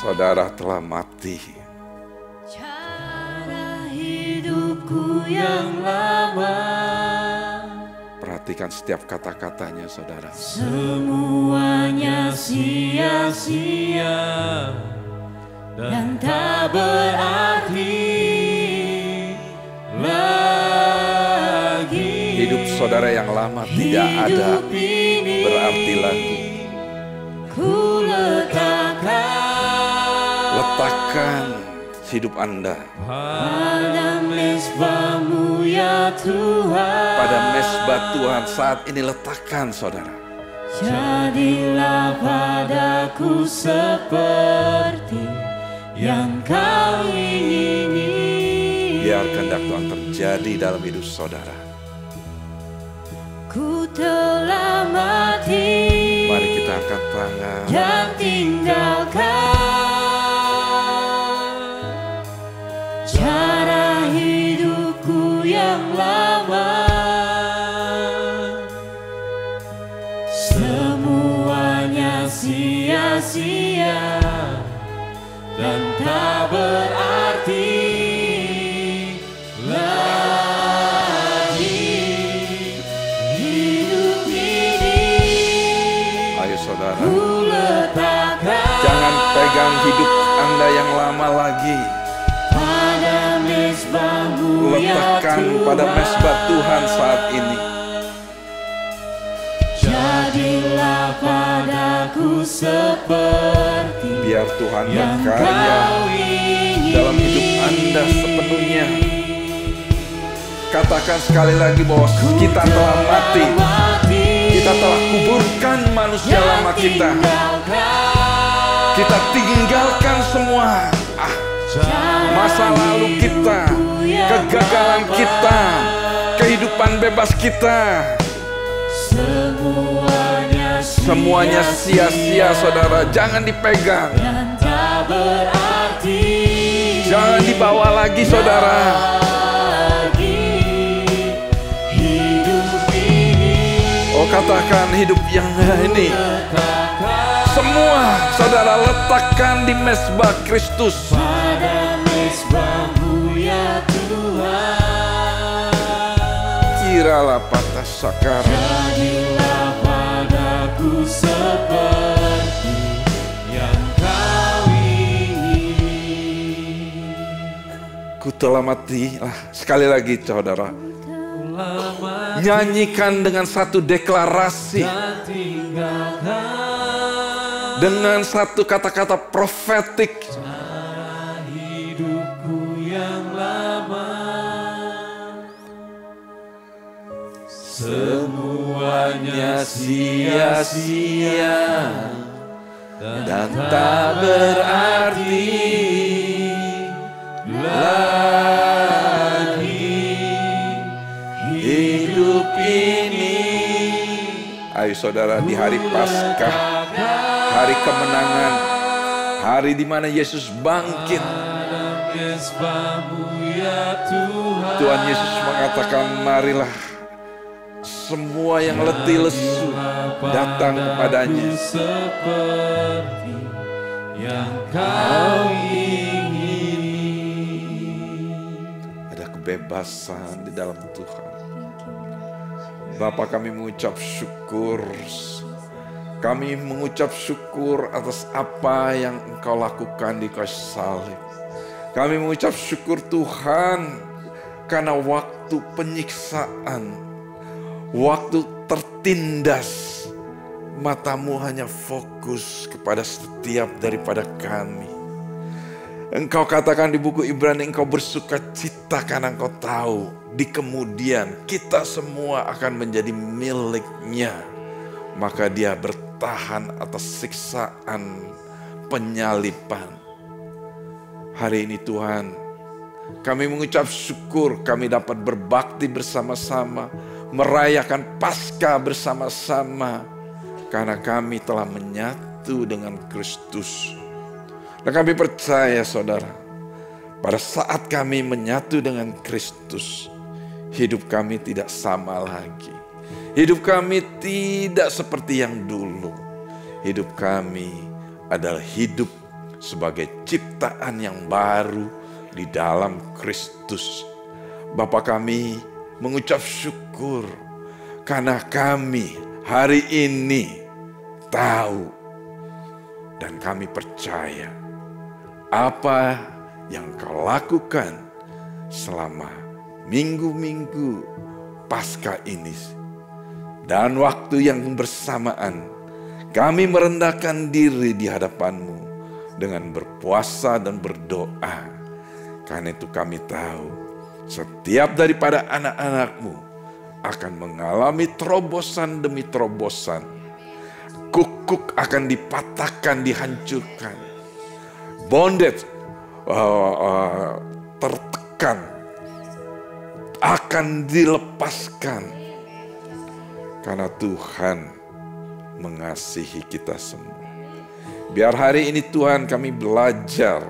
Saudara telah mati. Cara hidupku yang lama. Perhatikan setiap kata-katanya, saudara. Semuanya sia-sia dan tak berarti lagi. Hidup saudara yang lama tidak ada berarti lagi. Ku letakkan hidup Anda pada mezbah-Mu ya Tuhan. Pada mezbah Tuhan saat ini letakkan, saudara. Jadilah padaku seperti yang Kau ingini. Biar kehendak Tuhan terjadi dalam hidup saudara. Ku telah mati. Mari kita angkat tangan dan tinggalkan cara hidupku yang lama. Semuanya sia-sia dan tak berarti lagi hidup ini. Ayo saudara, jangan pegang hidup Anda yang lama lagi. Letakkan pada mezbah Tuhan saat ini. Jadilah padaku seperti biar Tuhan berkarya dalam hidup Anda sepenuhnya. Katakan sekali lagi bahwa kita telah mati. Kita telah kuburkan manusia lama kita. Kita tinggalkan semua masa lalu kita, kegagalan kita, kehidupan bebas kita. Semuanya sia-sia, saudara. Jangan dipegang. Jangan dibawa lagi, saudara. Oh, katakan hidup yang ini. Semua saudara letakkan di mezbah Kristus. Pada mezbah-Mu ya Tuhan. Kiralah patah sakar. Jadilah padaku seperti yang Kau ingini. Ku telah mati. Sekali lagi saudara. Nyanyikan dengan satu deklarasi. Dengan satu kata-kata profetik. Cara hidupku yang lama. Semua hanya sia-sia dan tak berarti lagi hidup ini. Ayo saudara, di hari Paskah, hari kemenangan, hari di mana Yesus bangkit, Tuhan Yesus mengatakan, marilah semua yang letih lesu datang kepadanya. Seperti yang kau ingin. Ada kebebasan di dalam Tuhan. Bapa, kami mengucap syukur. Kami mengucap syukur atas apa yang Engkau lakukan di kayu salib. Kami mengucap syukur Tuhan karena waktu penyiksaan, waktu tertindas, matamu hanya fokus kepada setiap daripada kami. Engkau katakan di buku Ibrani, Engkau bersuka cita karena Engkau tahu di kemudian kita semua akan menjadi miliknya. Maka dia bertahan atas siksaan penyaliban. Hari ini Tuhan, kami mengucap syukur kami dapat berbakti bersama-sama, merayakan Paskah bersama-sama, karena kami telah menyatu dengan Kristus. Dan kami percaya saudara, pada saat kami menyatu dengan Kristus, hidup kami tidak sama lagi. Hidup kami tidak seperti yang dulu. Hidup kami adalah hidup sebagai ciptaan yang baru di dalam Kristus. Bapa, kami mengucap syukur karena kami hari ini tahu dan kami percaya apa yang Kau lakukan selama minggu-minggu Paskah ini. Dan waktu yang bersamaan kami merendahkan diri di hadapan-Mu dengan berpuasa dan berdoa. Karena itu kami tahu setiap daripada anak-anak-Mu akan mengalami terobosan demi terobosan. Kukuk akan dipatahkan, dihancurkan. Bondage, tertekan, akan dilepaskan. Karena Tuhan mengasihi kita semua. Biar hari ini Tuhan kami belajar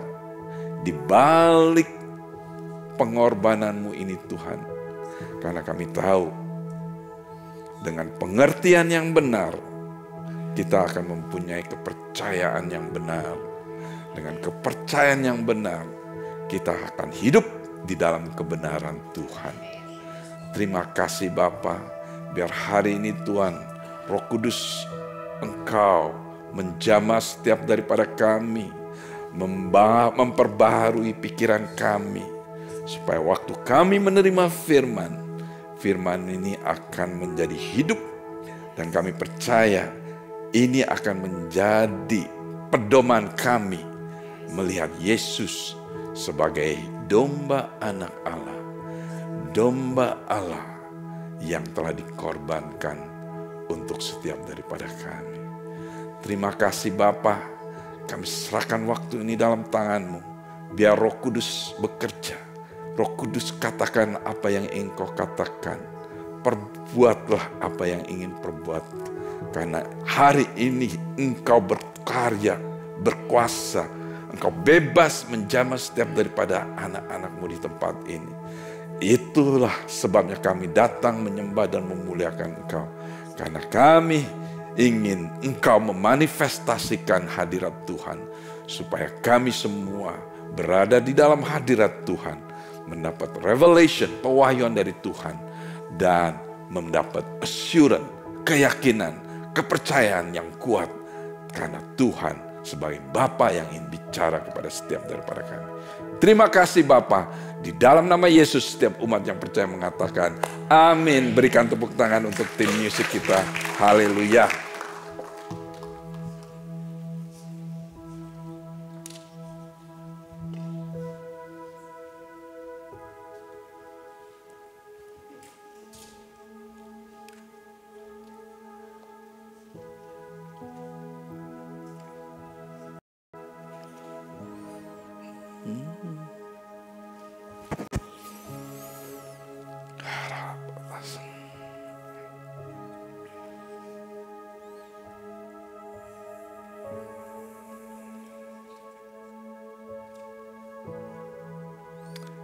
di balik pengorbanan-Mu ini Tuhan. Karena kami tahu dengan pengertian yang benar, kita akan mempunyai kepercayaan yang benar. Dengan kepercayaan yang benar, kita akan hidup di dalam kebenaran Tuhan. Terima kasih Bapa, biar hari ini Tuhan, Roh Kudus, Engkau menjamah setiap daripada kami, memperbaharui pikiran kami, supaya waktu kami menerima firman, firman ini akan menjadi hidup, dan kami percaya ini akan menjadi pedoman kami melihat Yesus sebagai domba anak Allah, domba Allah yang telah dikorbankan untuk setiap daripada kami. Terima kasih Bapa, kami serahkan waktu ini dalam tangan-Mu. Biar Roh Kudus bekerja. Roh Kudus katakan apa yang Engkau katakan. Perbuatlah apa yang ingin perbuat. Karena hari ini Engkau berkarya, berkuasa. Engkau bebas menjamah setiap daripada anak-anak-Mu di tempat ini. Itulah sebabnya kami datang menyembah dan memuliakan Engkau. Karena kami ingin Engkau memanifestasikan hadirat Tuhan. Supaya kami semua berada di dalam hadirat Tuhan. Mendapat revelation, pewahyuan dari Tuhan. Dan mendapat assurance, keyakinan, kepercayaan yang kuat. Karena Tuhan sebagai Bapa yang ingin bicara kepada setiap daripada kami. Terima kasih Bapa. Di dalam nama Yesus setiap umat yang percaya mengatakan amin. Berikan tepuk tangan untuk tim musik kita. Haleluya.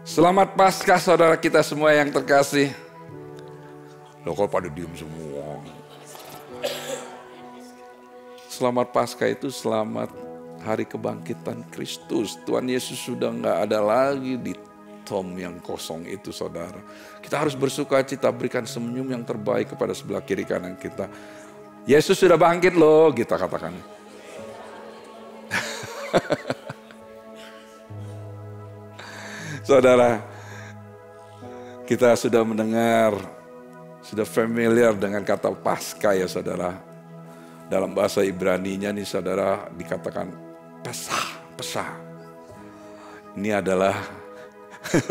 Selamat Paskah saudara kita semua yang terkasih. Loh kok pada diem semua? Selamat Paskah itu selamat hari kebangkitan Kristus. Tuhan Yesus sudah nggak ada lagi di tomb yang kosong itu saudara. Kita harus bersuka cita, berikan senyum yang terbaik kepada sebelah kiri kanan kita. Yesus sudah bangkit loh, kita katakan. Saudara, kita sudah mendengar, sudah familiar dengan kata Paskah ya saudara. Dalam bahasa Ibrani-nya nih saudara dikatakan Pesah. Ini adalah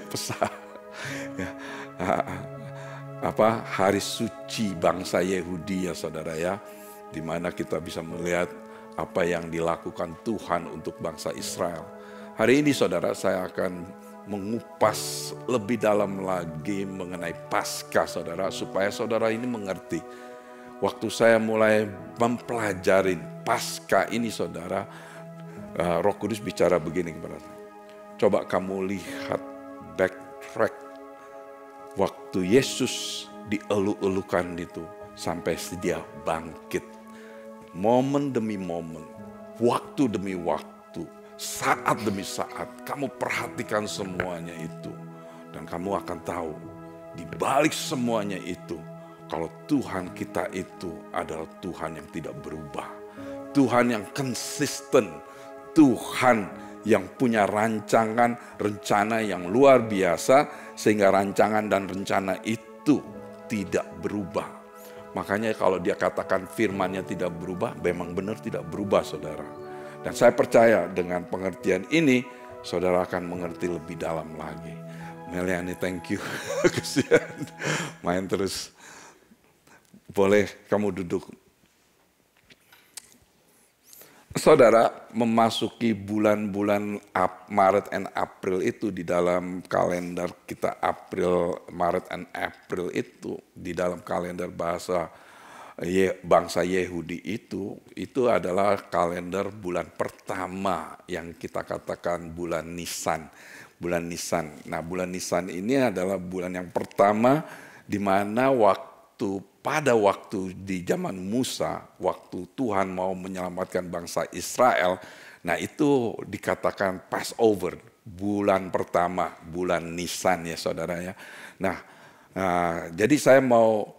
Pesah. Ya, hari suci bangsa Yahudi ya saudara ya. Di mana kita bisa melihat apa yang dilakukan Tuhan untuk bangsa Israel. Hari ini saudara saya akan mengupas lebih dalam lagi mengenai Paskah saudara, supaya saudara ini mengerti. Waktu saya mulai mempelajari Paskah ini saudara, Roh Kudus bicara begini kepada saya. Coba kamu lihat backtrack waktu Yesus dielu-elukan itu sampai dia bangkit. Momen demi momen, waktu demi waktu, saat demi saat, kamu perhatikan semuanya itu. Dan kamu akan tahu, di balik semuanya itu, kalau Tuhan kita itu adalah Tuhan yang tidak berubah. Tuhan yang konsisten, Tuhan yang punya rencana yang luar biasa, sehingga rancangan dan rencana itu tidak berubah. Makanya kalau dia katakan firman-Nya tidak berubah, memang benar tidak berubah saudara. Dan saya percaya dengan pengertian ini, saudara akan mengerti lebih dalam lagi. Meliani, thank you. Kesian, main terus. Boleh kamu duduk. Saudara, memasuki bulan-bulan Maret dan April itu di dalam kalender kita, Maret dan April itu di dalam kalender bangsa Yahudi itu adalah kalender bulan pertama yang kita katakan bulan Nisan. Bulan Nisan. Nah, bulan Nisan ini adalah bulan yang pertama di mana pada waktu di zaman Musa, waktu Tuhan mau menyelamatkan bangsa Israel, nah itu dikatakan Passover, bulan pertama, bulan Nisan ya saudara ya. Nah, jadi saya mau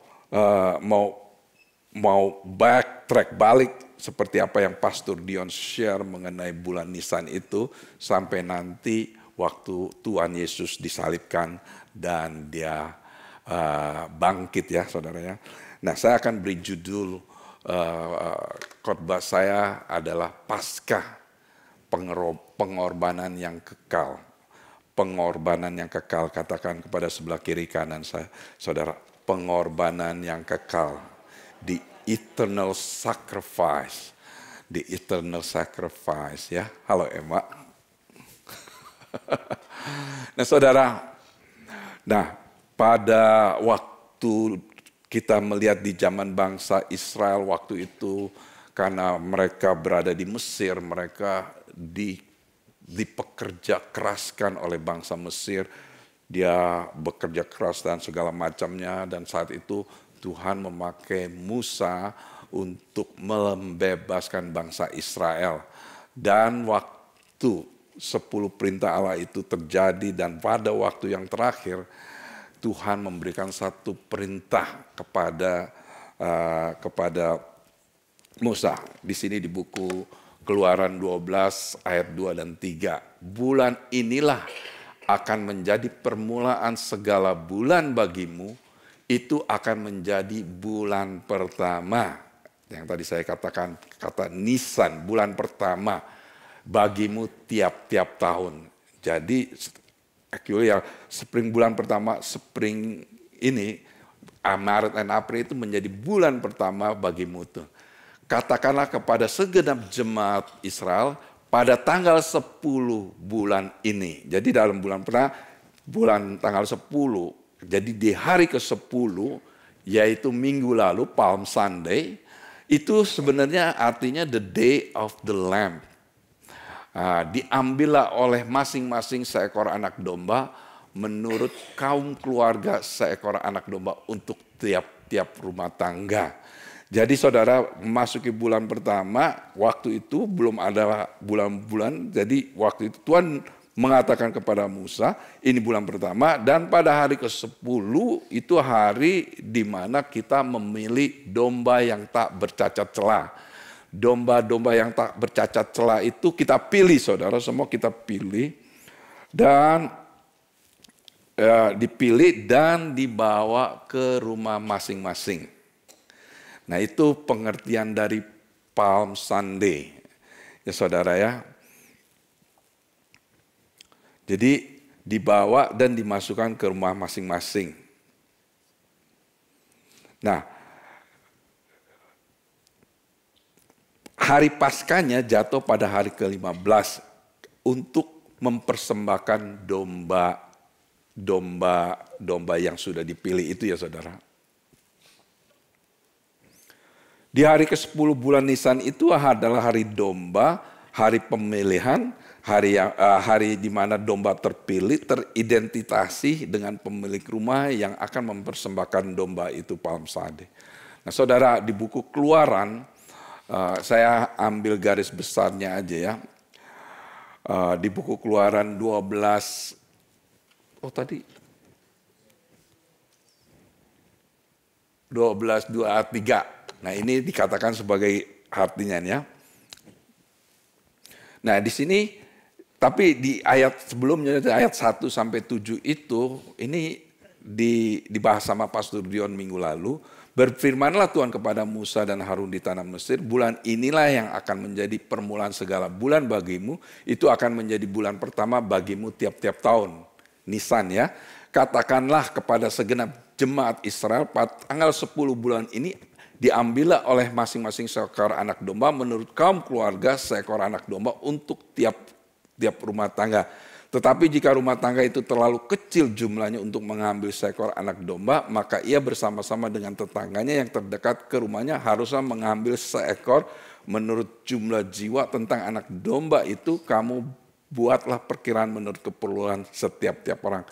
backtrack balik seperti apa yang Pastor Dion share mengenai bulan Nisan itu sampai nanti waktu Tuhan Yesus disalibkan dan dia bangkit ya saudara ya. Nah saya akan beri judul khotbah saya adalah Paskah, pengorbanan yang kekal. Pengorbanan yang kekal, katakan kepada sebelah kiri kanan saya, saudara, pengorbanan yang kekal. The eternal sacrifice. The eternal sacrifice ya. Halo Emma. Nah saudara, pada waktu kita melihat di zaman bangsa Israel waktu itu, karena mereka berada di Mesir, mereka dipekerja keraskan oleh bangsa Mesir. Dia bekerja keras dan segala macamnya, dan saat itu Tuhan memakai Musa untuk membebaskan bangsa Israel. Dan waktu 10 perintah Allah itu terjadi, dan pada waktu yang terakhir Tuhan memberikan satu perintah kepada Musa. Di sini di buku Keluaran 12 ayat 2 dan 3. Bulan inilah akan menjadi permulaan segala bulan bagimu, itu akan menjadi bulan pertama. Yang tadi saya katakan, kata Nisan, bulan pertama bagimu tiap-tiap tahun. Jadi actually ya, spring bulan pertama, spring ini, Maret dan April itu menjadi bulan pertama bagimu tuh. Katakanlah kepada segenap jemaat Israel pada tanggal 10 bulan ini. Jadi dalam bulan pertama, bulan tanggal 10, jadi di hari ke-10, yaitu minggu lalu, Palm Sunday, itu sebenarnya artinya the day of the lamb. Diambillah oleh masing-masing seekor anak domba, menurut kaum keluarga seekor anak domba untuk tiap-tiap rumah tangga. Jadi saudara memasuki bulan pertama, waktu itu belum ada bulan-bulan, jadi waktu itu Tuhan mengatakan kepada Musa, ini bulan pertama, dan pada hari ke-10 itu hari di mana kita memilih domba yang tak bercacat celah. Domba-domba yang tak bercacat celah itu kita pilih, saudara, semua kita pilih, dan dipilih dan dibawa ke rumah masing-masing. Nah, itu pengertian dari Palm Sunday, ya saudara ya. Jadi dibawa dan dimasukkan ke rumah masing-masing. Nah, hari Paskahnya jatuh pada hari ke-15 untuk mempersembahkan domba yang sudah dipilih itu ya saudara. Di hari ke-10 bulan Nisan itu adalah hari domba, hari pemilihan, hari di mana domba terpilih teridentifikasi dengan pemilik rumah yang akan mempersembahkan domba itu Palm Sunday. Nah saudara, di buku Keluaran, saya ambil garis besarnya aja ya. Di buku Keluaran 12, tadi 12:2-3. Nah ini dikatakan sebagai artinya ya. Nah di sini, tapi di ayat sebelumnya, ayat 1-7 itu, ini dibahas sama Pastor Dion minggu lalu. Berfirmanlah Tuhan kepada Musa dan Harun di tanah Mesir, bulan inilah yang akan menjadi permulaan segala bulan bagimu, itu akan menjadi bulan pertama bagimu tiap-tiap tahun. Nisan ya, katakanlah kepada segenap jemaat Israel, pada tanggal 10 bulan ini, diambillah oleh masing-masing seekor anak domba menurut kaum keluarga seekor anak domba untuk tiap rumah tangga. Tetapi jika rumah tangga itu terlalu kecil jumlahnya untuk mengambil seekor anak domba, maka ia bersama-sama dengan tetangganya yang terdekat ke rumahnya harusnya mengambil seekor menurut jumlah jiwa tentang anak domba itu. Kamu buatlah perkiraan menurut keperluan setiap orang.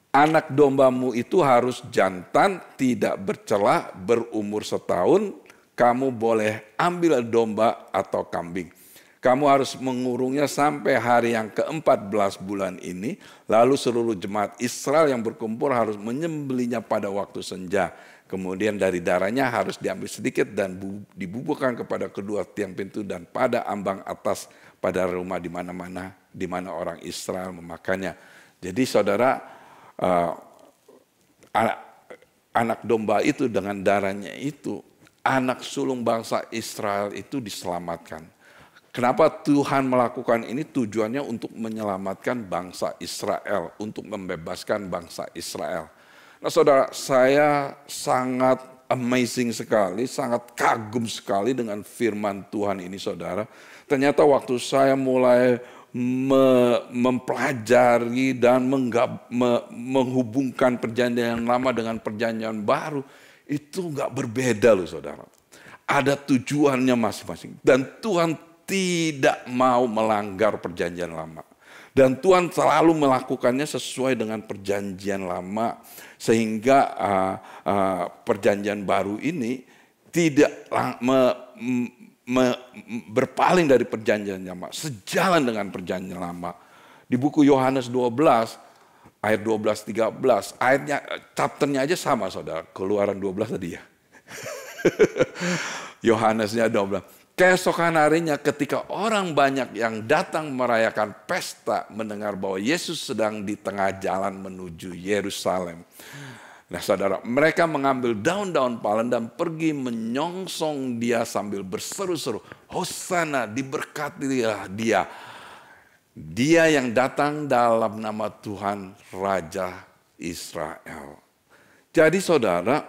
Anak dombamu itu harus jantan, tidak bercela, berumur setahun. Kamu boleh ambil domba atau kambing. Kamu harus mengurungnya sampai hari yang ke-14 bulan ini. Lalu seluruh jemaat Israel yang berkumpul harus menyembelihnya pada waktu senja. Kemudian dari darahnya harus diambil sedikit dan dibubuhkan kepada kedua tiang pintu dan pada ambang atas pada rumah di mana-mana di mana orang Israel memakannya. Jadi saudara, anak domba itu dengan darahnya itu, anak sulung bangsa Israel itu diselamatkan. Kenapa Tuhan melakukan ini? Tujuannya untuk menyelamatkan bangsa Israel, untuk membebaskan bangsa Israel. Nah saudara, saya sangat amazing sekali, sangat kagum sekali dengan firman Tuhan ini saudara. Ternyata waktu saya mulai mempelajari dan menghubungkan perjanjian lama dengan perjanjian baru, itu enggak berbeda loh saudara. Ada tujuannya masing-masing. Dan Tuhan tidak mau melanggar perjanjian lama. Dan Tuhan selalu melakukannya sesuai dengan perjanjian lama. Sehingga perjanjian baru ini tidak berpaling dari perjanjian lama. Sejalan dengan perjanjian lama. Di buku Yohanes 12, ayat 12-13, ayatnya, chapternya aja sama saudara. Keluaran 12 tadi ya. Yohanesnya 12. Keesokan harinya ketika orang banyak yang datang merayakan pesta mendengar bahwa Yesus sedang di tengah jalan menuju Yerusalem. Nah saudara, mereka mengambil daun-daun palem dan pergi menyongsong dia sambil berseru-seru, Hosana, diberkatilah dia. Dia yang datang dalam nama Tuhan Raja Israel. Jadi saudara,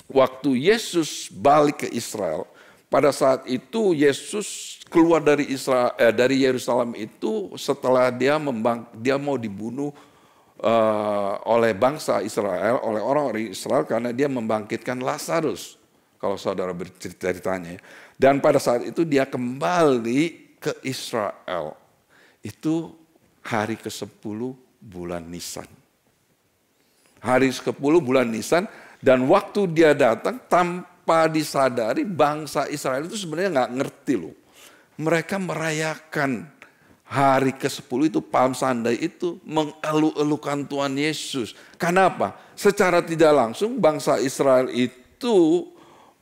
waktu Yesus balik ke Israel, pada saat itu Yesus keluar dari Yerusalem itu setelah dia mau dibunuh oleh bangsa Israel, oleh orang-orang Israel karena dia membangkitkan Lazarus. Kalau saudara berceritanya. Dan pada saat itu dia kembali ke Israel. Itu hari ke-10 bulan Nisan. Hari ke-10 bulan Nisan, dan waktu dia datang tanpa disadari bangsa Israel itu sebenarnya nggak ngerti loh. Mereka merayakan hari ke-10 itu, Palm Sunday itu, mengeluh-elukan Tuhan Yesus. Kenapa? Secara tidak langsung bangsa Israel itu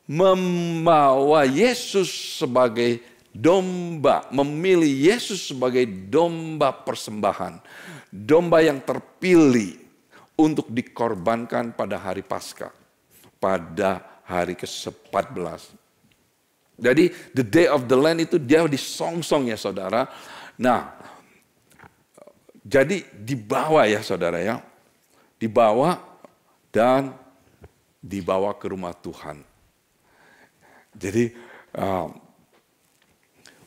membawa Yesus sebagai domba, memilih Yesus sebagai domba persembahan. Domba yang terpilih untuk dikorbankan pada hari Paskah, pada hari ke-14. Jadi the day of the Lamb itu dia disongsong ya saudara. Nah, jadi dibawa ya saudara ya. Dibawa dan dibawa ke rumah Tuhan. Jadi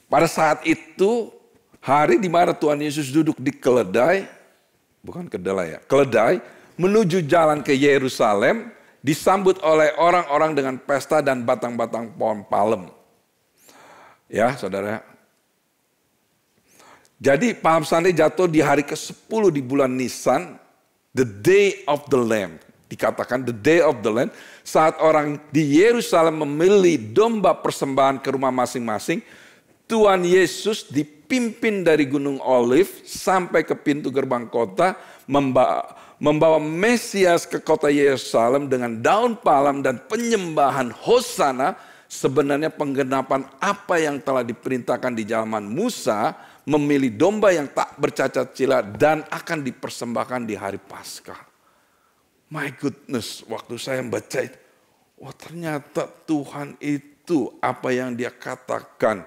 pada saat itu hari di mana Tuhan Yesus duduk di keledai, bukan kedelai ya, keledai, menuju jalan ke Yerusalem, disambut oleh orang-orang dengan pesta dan batang-batang pohon palem. Ya saudara. Jadi Palm Sunday jatuh di hari ke-10 di bulan Nisan, the day of the Lamb. Dikatakan the day of the Lamb, saat orang di Yerusalem memilih domba persembahan ke rumah masing-masing, Tuhan Yesus dipimpin dari Gunung Olive sampai ke pintu gerbang kota, membawa Mesias ke kota Yerusalem dengan daun palem dan penyembahan Hosana. Sebenarnya penggenapan apa yang telah diperintahkan di zaman Musa, memilih domba yang tak bercacat cila dan akan dipersembahkan di hari Paskah. My goodness, waktu saya membaca itu, wah ternyata Tuhan itu apa yang dia katakan,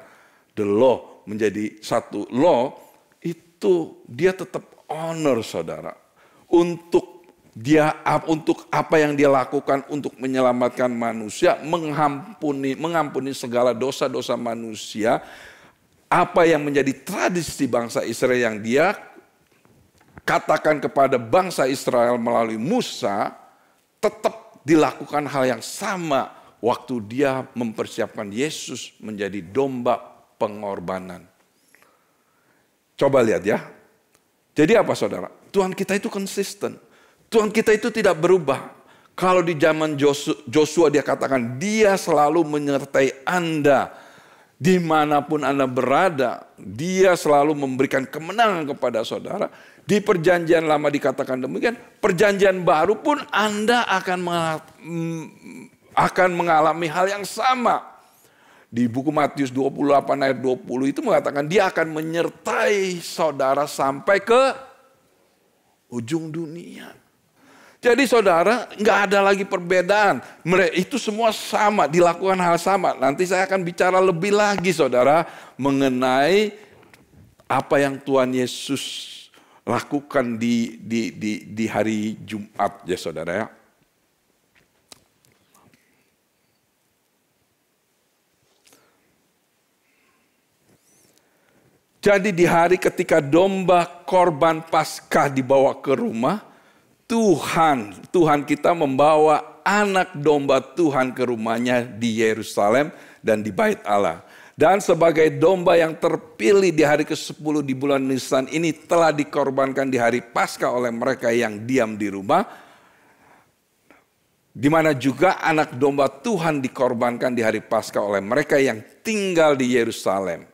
the law menjadi satu law, itu dia tetap honor saudara. Untuk apa yang dia lakukan untuk menyelamatkan manusia, mengampuni segala dosa-dosa manusia. Apa yang menjadi tradisi bangsa Israel yang dia katakan kepada bangsa Israel melalui Musa, tetap dilakukan hal yang sama waktu dia mempersiapkan Yesus menjadi domba pengorbanan. Coba lihat ya. Jadi apa saudara? Tuhan kita itu konsisten. Tuhan kita itu tidak berubah. Kalau di zaman Joshua dia katakan, dia selalu menyertai Anda. Dimanapun Anda berada, dia selalu memberikan kemenangan kepada saudara. Di perjanjian lama dikatakan demikian, perjanjian baru pun Anda akan mengalami hal yang sama. Di buku Matius 28 ayat 20 itu mengatakan dia akan menyertai saudara sampai ke ujung dunia. Jadi saudara, nggak ada lagi perbedaan. Itu semua sama, dilakukan hal sama. Nanti saya akan bicara lebih lagi saudara mengenai apa yang Tuhan Yesus lakukan di hari Jumat ya saudara ya. Jadi di hari ketika domba korban Paskah dibawa ke rumah, Tuhan kita membawa anak domba Tuhan ke rumahnya di Yerusalem dan di Bait Allah. Dan sebagai domba yang terpilih di hari ke-10 di bulan Nisan ini telah dikorbankan di hari Paskah oleh mereka yang diam di rumah. Di mana juga anak domba Tuhan dikorbankan di hari Paskah oleh mereka yang tinggal di Yerusalem.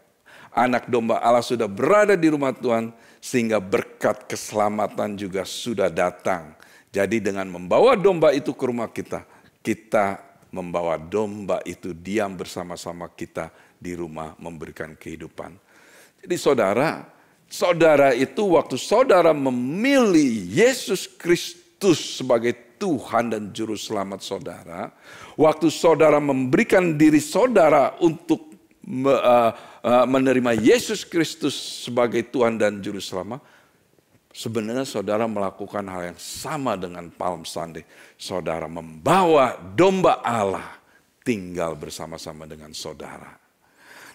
Anak domba Allah sudah berada di rumah Tuhan sehingga berkat keselamatan juga sudah datang. Jadi dengan membawa domba itu ke rumah kita, kita membawa domba itu diam bersama-sama kita di rumah memberikan kehidupan. Jadi saudara itu waktu saudara memilih Yesus Kristus sebagai Tuhan dan Juru Selamat saudara, waktu saudara memberikan diri saudara untuk menerima Yesus Kristus sebagai Tuhan dan Juru Selamat, sebenarnya saudara melakukan hal yang sama dengan Palm Sunday. Saudara membawa domba Allah tinggal bersama-sama dengan saudara.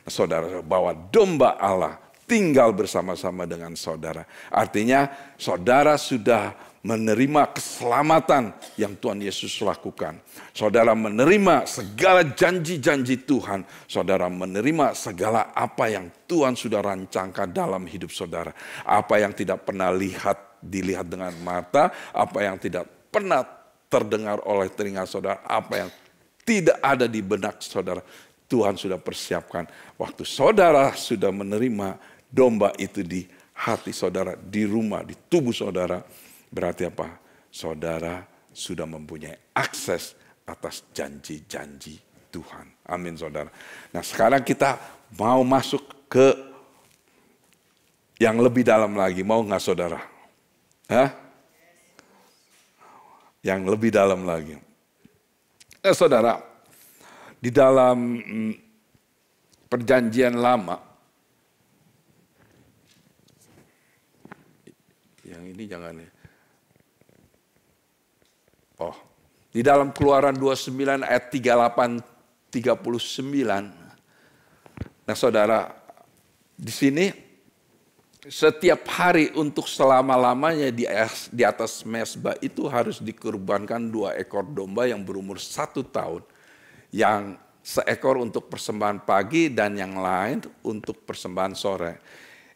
Saudara bawa domba Allah tinggal bersama-sama dengan saudara. Artinya saudara sudah menerima keselamatan yang Tuhan Yesus lakukan. Saudara menerima segala janji-janji Tuhan. Saudara menerima segala apa yang Tuhan sudah rancangkan dalam hidup saudara. Apa yang tidak pernah lihat dilihat dengan mata, apa yang tidak pernah terdengar oleh telinga saudara, apa yang tidak ada di benak saudara, Tuhan sudah persiapkan. Waktu saudara sudah menerima domba itu di hati saudara, di rumah, di tubuh saudara, berarti apa? Saudara sudah mempunyai akses atas janji-janji Tuhan. Amin saudara. Nah sekarang kita mau masuk ke yang lebih dalam lagi. Mau nggak saudara? Hah? Yang lebih dalam lagi. Saudara, di dalam perjanjian lama, yang ini jangan ya. Oh, di dalam Keluaran 29 ayat 38-39. Nah saudara, di sini setiap hari untuk selama-lamanya di atas mezbah itu harus dikurbankan 2 ekor domba yang berumur 1 tahun. Yang seekor untuk persembahan pagi dan yang lain untuk persembahan sore.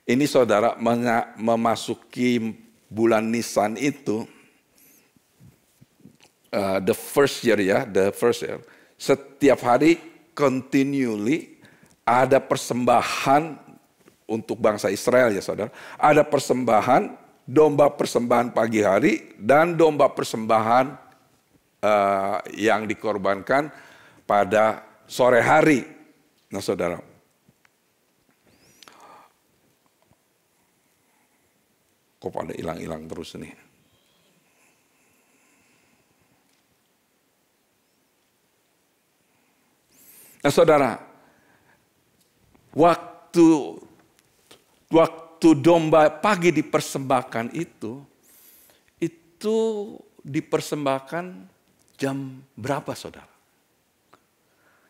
Ini saudara memasuki bulan Nisan itu, the first year. Setiap hari continually ada persembahan untuk bangsa Israel ya saudara. Ada persembahan, domba persembahan pagi hari dan domba persembahan yang dikorbankan pada sore hari. Nah saudara, kok pada hilang-hilang terus nih. Nah saudara, waktu domba pagi dipersembahkan itu dipersembahkan jam berapa saudara?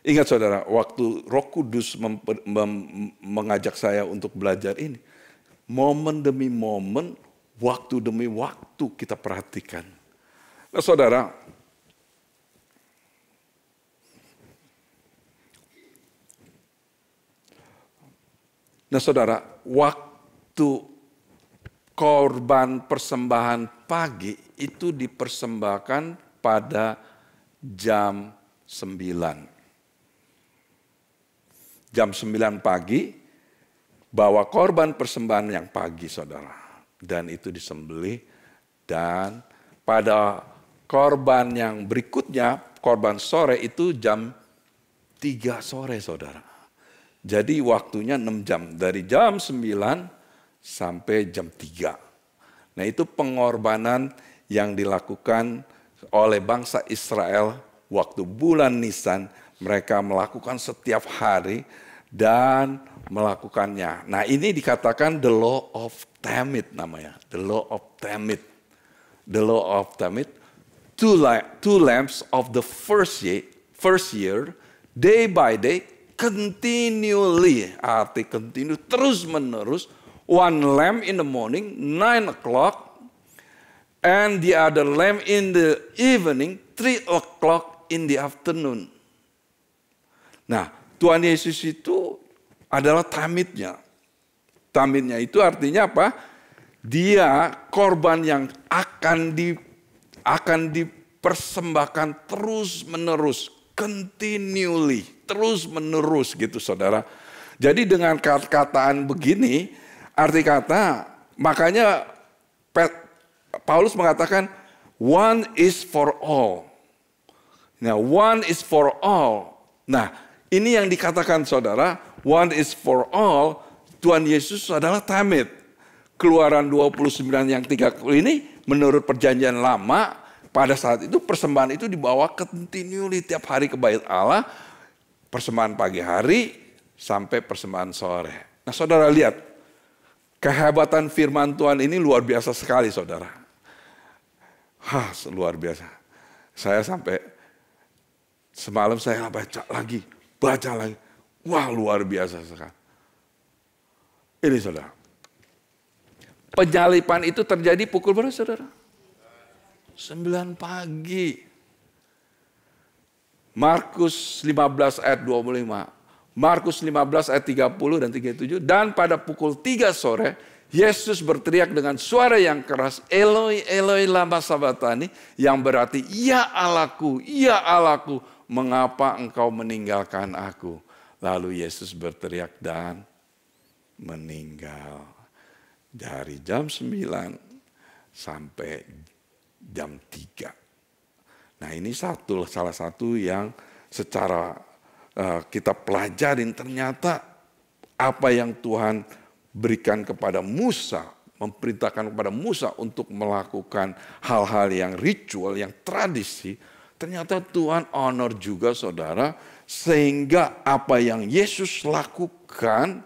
Ingat saudara, waktu Roh Kudus mengajak saya untuk belajar ini, momen demi momen, waktu demi waktu kita perhatikan. Nah saudara, waktu korban persembahan pagi itu dipersembahkan pada jam 9. Jam 9 pagi, bawa korban persembahan yang pagi saudara. Dan itu disembelih. Dan pada korban yang berikutnya, korban sore itu jam 3 sore saudara. Jadi waktunya 6 jam. Dari jam 9 sampai jam 3. Nah itu pengorbanan yang dilakukan oleh bangsa Israel waktu bulan Nisan. Mereka melakukan setiap hari dan melakukannya. Nah ini dikatakan the law of Tamid namanya. The law of Tamid. The law of Tamid. Two lamps of the first year, day by day, continually, arti continue, terus menerus. One lamb in the morning, 9 o'clock. And the other lamb in the evening, 3 o'clock in the afternoon. Nah, Tuhan Yesus itu adalah tamidnya. Tamidnya itu artinya apa? Dia korban yang akan dipersembahkan terus menerus, continually, terus menerus gitu saudara. Jadi dengan kata-kataan begini, arti kata, makanya Paulus mengatakan one is for all. Nah, one is for all. Nah, ini yang dikatakan saudara, one is for all, Tuhan Yesus adalah tamid. Keluaran 29 yang 30 ini menurut perjanjian lama, pada saat itu persembahan itu dibawa continually tiap hari ke bait Allah, persembahan pagi hari sampai persembahan sore. Nah saudara lihat, kehebatan firman Tuhan ini luar biasa sekali saudara. Luar biasa. Saya sampai semalam saya baca lagi. Wah luar biasa sekali. Ini saudara. Penyalipan itu terjadi pukul berapa saudara? 9 pagi. Markus 15 ayat 25. Markus 15 ayat 30 dan 37. Dan pada pukul 3 sore Yesus berteriak dengan suara yang keras, Eloi, Eloi lama sabachthani, yang berarti, ya Allahku, mengapa engkau meninggalkan aku? Lalu Yesus berteriak dan meninggal. Dari jam 9 sampai jam 3. Nah ini salah satu yang secara kita pelajarin, ternyata apa yang Tuhan berikan kepada Musa, memerintahkan kepada Musa untuk melakukan hal-hal yang ritual, yang tradisi, ternyata Tuhan honor juga saudara, sehingga apa yang Yesus lakukan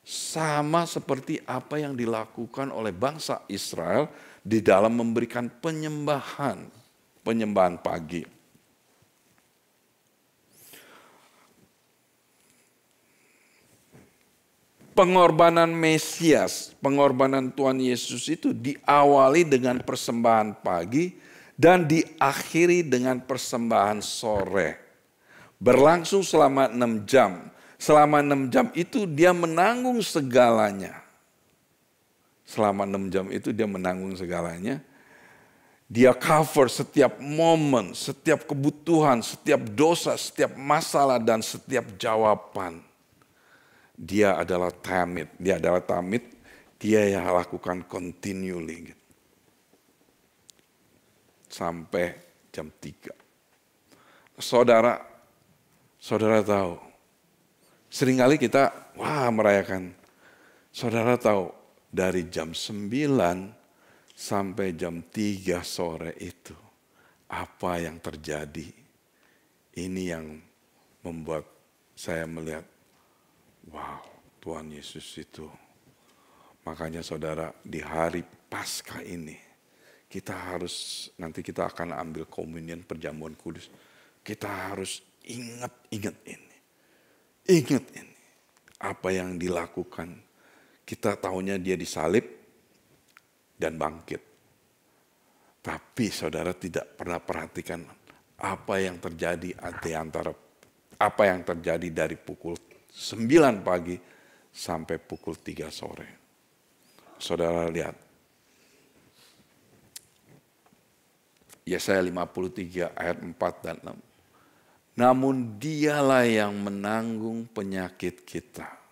sama seperti apa yang dilakukan oleh bangsa Israel di dalam memberikan penyembahan pagi. Pengorbanan Mesias, pengorbanan Tuhan Yesus itu diawali dengan persembahan pagi dan diakhiri dengan persembahan sore. Berlangsung selama 6 jam. Selama 6 jam itu dia menanggung segalanya. Selama 6 jam itu dia menanggung segalanya. Dia cover setiap momen, setiap kebutuhan, setiap dosa, setiap masalah, dan setiap jawaban. Dia adalah tamid, dia yang lakukan continually. Sampai jam 3. Saudara tahu, seringkali kita merayakan. Saudara tahu, dari jam 9 sampai jam 3 sore itu, apa yang terjadi? Ini yang membuat saya melihat, wow, Tuhan Yesus itu. Makanya saudara, di hari Paskah ini, nanti kita akan ambil komunion perjamuan kudus. Kita harus ingat ini. Ingat ini. Apa yang dilakukan. Kita tahunya dia disalib dan bangkit. Tapi saudara tidak pernah perhatikan apa yang terjadi apa yang terjadi dari pukul 9 pagi sampai pukul 3 sore. Saudara lihat. Yesaya 53 ayat 4 dan 6. Namun dialah yang menanggung penyakit kita.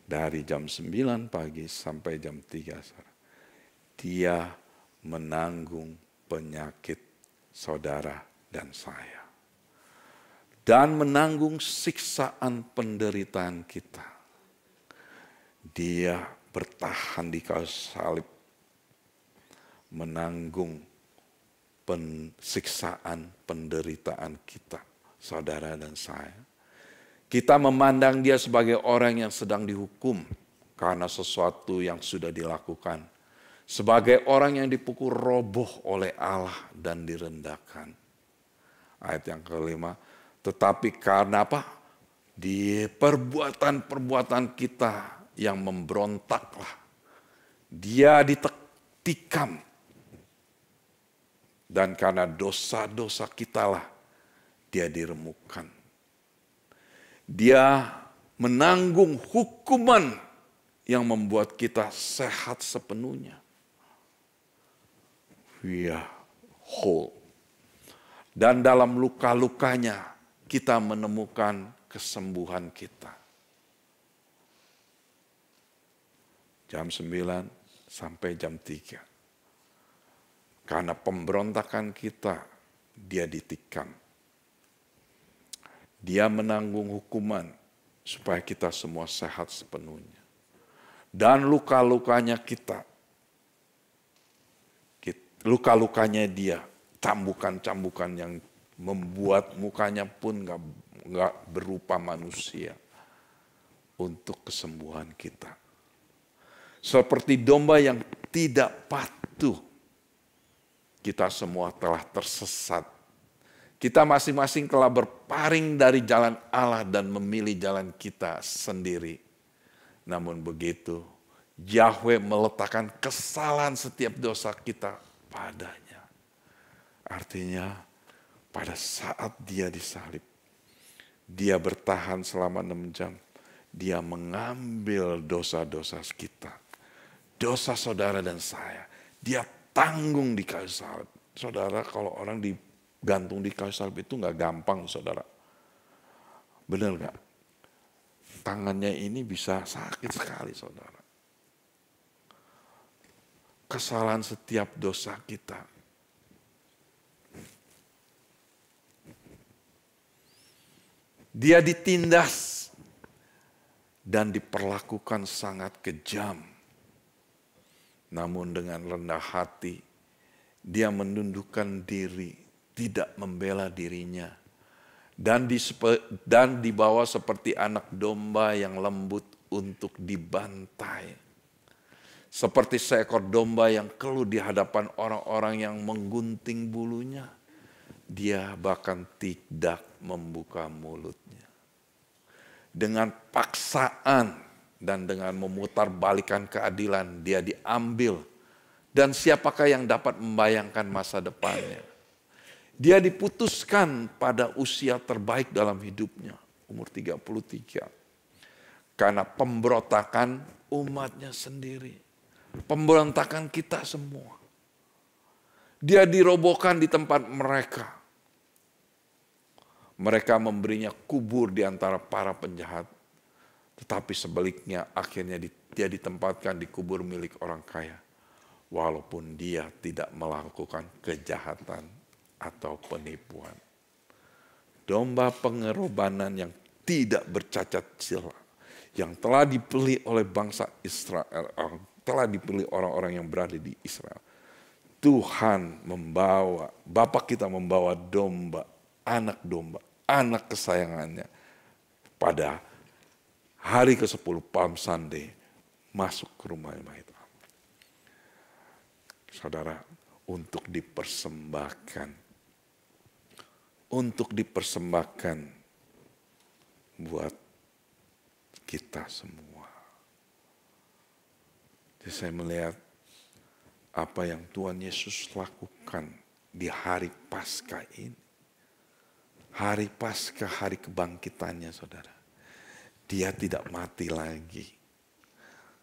Dari jam 9 pagi sampai jam 3 sore. Dia menanggung penyakit saudara dan saya. Dan menanggung siksaan penderitaan kita. Dia bertahan di kayu salib. Menanggung siksaan penderitaan kita, saudara dan saya. Kita memandang dia sebagai orang yang sedang dihukum karena sesuatu yang sudah dilakukan. Sebagai orang yang dipukul roboh oleh Allah dan direndahkan. Ayat yang kelima, tetapi karena apa? Di perbuatan-perbuatan kita yang memberontaklah. Dia ditikam. Dan karena dosa-dosa kitalah dia diremukkan. Dia menanggung hukuman yang membuat kita sehat sepenuhnya. We are whole. Dan dalam luka-lukanya kita menemukan kesembuhan kita. Jam 9 sampai jam 3. Karena pemberontakan kita, dia ditikam. Dia menanggung hukuman supaya kita semua sehat sepenuhnya. Dan luka-lukanya luka-lukanya dia, cambukan-cambukan yang membuat mukanya pun nggak berupa manusia untuk kesembuhan kita. Seperti domba yang tidak patuh, kita semua telah tersesat. Kita masing-masing telah berpaling dari jalan Allah dan memilih jalan kita sendiri. Namun begitu, Yahweh meletakkan kesalahan setiap dosa kita padanya. Artinya, pada saat dia disalib, dia bertahan selama 6 jam. Dia mengambil dosa-dosa kita. dosa saudara dan saya. Dia tanggung di kayu salib. Saudara, kalau orang digantung di kayu salib itu nggak gampang, saudara. Benar nggak? Tangannya ini bisa sakit sekali, saudara. Kesalahan setiap dosa kita. Dia ditindas dan diperlakukan sangat kejam. Namun dengan rendah hati, dia menundukkan diri, tidak membela dirinya. Dan dibawa seperti anak domba yang lembut untuk dibantai. Seperti seekor domba yang keluh di hadapan orang-orang yang menggunting bulunya. Dia bahkan tidak membuka mulutnya. Dengan paksaan dan dengan memutarbalikkan keadilan, dia diambil. Dan siapakah yang dapat membayangkan masa depannya? Dia diputuskan pada usia terbaik dalam hidupnya, umur 33. Karena pemberontakan umatnya sendiri. Pemberontakan kita semua. Dia dirobohkan di tempat mereka. Mereka memberinya kubur di antara para penjahat. Tetapi sebaliknya akhirnya dia ditempatkan di kubur milik orang kaya. Walaupun dia tidak melakukan kejahatan atau penipuan. Domba pengorbanan yang tidak bercacat celah. Yang telah dipilih oleh bangsa Israel. Telah dipilih orang-orang yang berada di Israel. Tuhan membawa, Bapa kita membawa domba, anak kesayangannya. Pada hari ke-10 Palm Sunday, masuk ke rumah itu. Saudara, untuk dipersembahkan buat kita semua. Jadi saya melihat apa yang Tuhan Yesus lakukan di hari Paskah ini. Hari Paskah, hari kebangkitannya, saudara. Dia tidak mati lagi.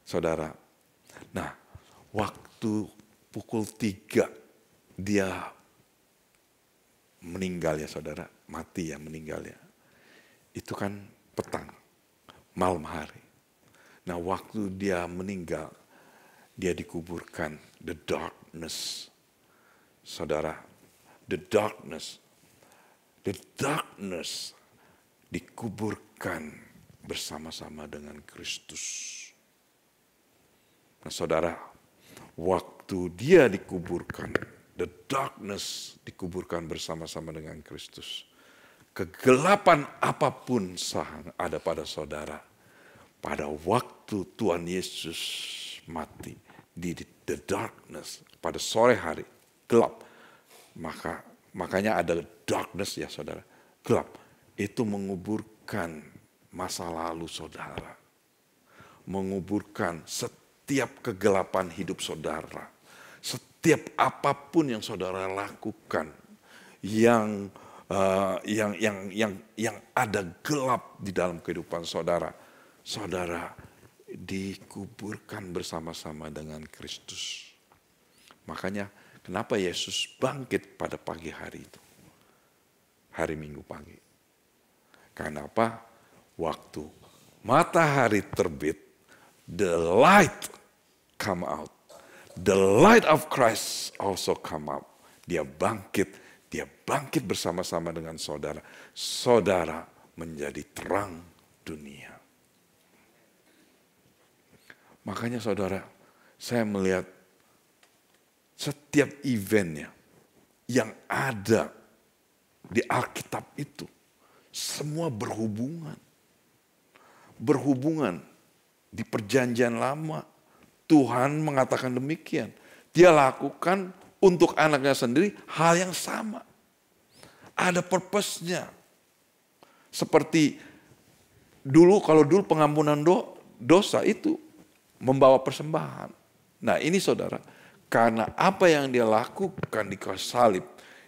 Saudara, nah waktu pukul 3 dia meninggal ya saudara. Mati ya, meninggal ya. Itu kan petang, malam hari. Nah waktu dia meninggal, dia dikuburkan, the darkness. Saudara, the darkness dikuburkan bersama-sama dengan Kristus. Nah saudara, waktu dia dikuburkan, the darkness dikuburkan bersama-sama dengan Kristus. Kegelapan apapun yang ada pada saudara, pada waktu Tuhan Yesus mati, di the darkness, pada sore hari, gelap. Makanya ada darkness ya saudara, gelap. Itu menguburkan masa lalu saudara. Menguburkan setiap kegelapan hidup saudara. Setiap apapun yang saudara lakukan yang ada gelap di dalam kehidupan saudara. Saudara dikuburkan bersama-sama dengan Kristus. Makanya kenapa Yesus bangkit pada pagi hari itu? Hari Minggu pagi. Karena apa? Waktu matahari terbit, the light come out. The light of Christ also come out. Dia bangkit bersama-sama dengan saudara. Saudara menjadi terang dunia. Makanya saudara, saya melihat setiap eventnya yang ada di Alkitab itu, semua berhubungan. Berhubungan di perjanjian lama. Tuhan mengatakan demikian. Dia lakukan untuk anaknya sendiri hal yang sama. Ada purpose-nya. Seperti kalau dulu pengampunan dosa itu membawa persembahan. Nah ini saudara, karena apa yang dia lakukan di kayu salib,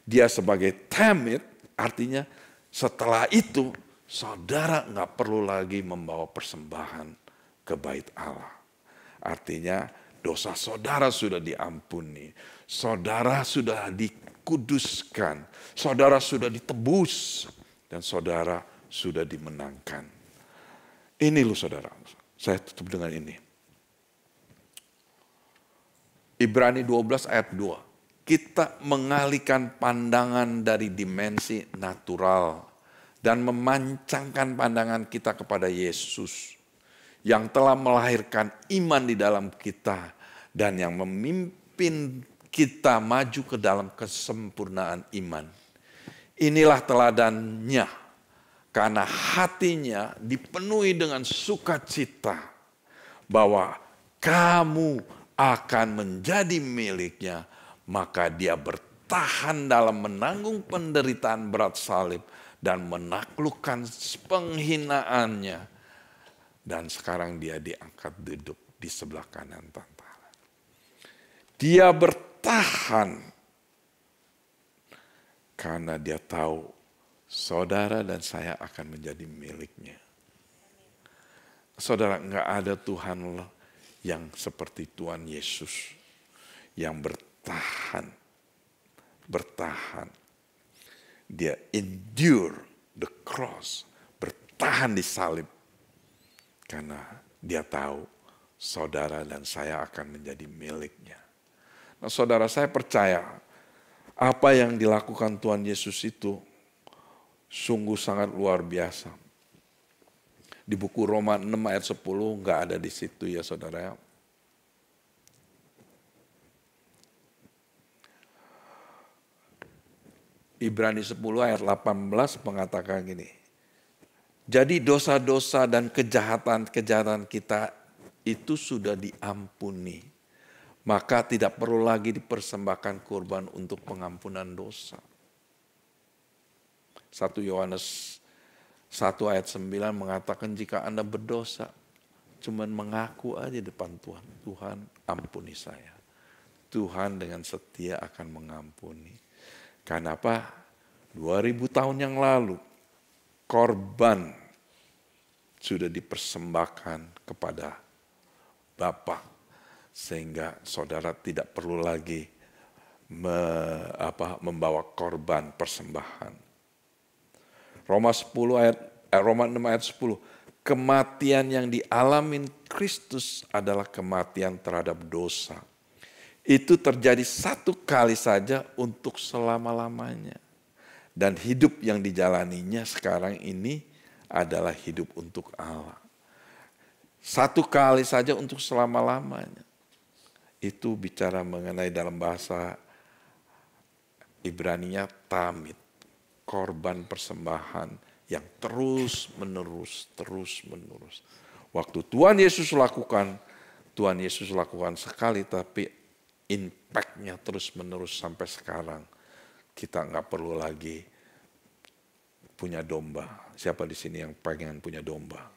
dia sebagai tamid, artinya setelah itu saudara nggak perlu lagi membawa persembahan ke bait Allah. Artinya dosa saudara sudah diampuni, saudara sudah dikuduskan, saudara sudah ditebus, dan saudara sudah dimenangkan. Ini loh saudara, saya tutup dengan ini. Ibrani 12 ayat 2. Kita mengalihkan pandangan dari dimensi natural dan memancangkan pandangan kita kepada Yesus yang telah melahirkan iman di dalam kita dan yang memimpin kita maju ke dalam kesempurnaan iman. Inilah teladannya, karena hatinya dipenuhi dengan sukacita bahwa kamu akan menjadi miliknya, maka dia bertahan dalam menanggung penderitaan berat salib dan menaklukkan penghinaannya. Dan sekarang dia diangkat duduk di sebelah kanan tahta. Dia bertahan karena dia tahu saudara dan saya akan menjadi miliknya. Saudara, enggak ada Tuhan yang seperti Tuhan Yesus yang bertahan. Dia endure the cross, bertahan di salib. Karena dia tahu saudara dan saya akan menjadi miliknya. Nah saudara, saya percaya apa yang dilakukan Tuhan Yesus itu sungguh sangat luar biasa. Di buku Roma 6 ayat 10 nggak ada di situ ya saudara. Ibrani 10 ayat 18 mengatakan gini. Jadi dosa-dosa dan kejahatan-kejahatan kita itu sudah diampuni. Maka tidak perlu lagi dipersembahkan kurban untuk pengampunan dosa. 1 Yohanes 1 ayat 9 mengatakan jika Anda berdosa, cuman mengaku aja depan Tuhan. Tuhan ampuni saya. Tuhan dengan setia akan mengampuni. Karena apa? 2000 tahun yang lalu, korban sudah dipersembahkan kepada Bapa, sehingga saudara tidak perlu lagi membawa korban persembahan. Roma 6 ayat 10, kematian yang dialamin Kristus adalah kematian terhadap dosa. Itu terjadi satu kali saja untuk selama-lamanya. Dan hidup yang dijalaninya sekarang ini adalah hidup untuk Allah. Satu kali saja untuk selama-lamanya. Itu bicara mengenai dalam bahasa Ibraninya tamid. Korban persembahan yang terus menerus. Waktu Tuhan Yesus lakukan sekali, tapi impact-nya terus menerus sampai sekarang. Kita nggak perlu lagi punya domba. Siapa di sini yang pengen punya domba?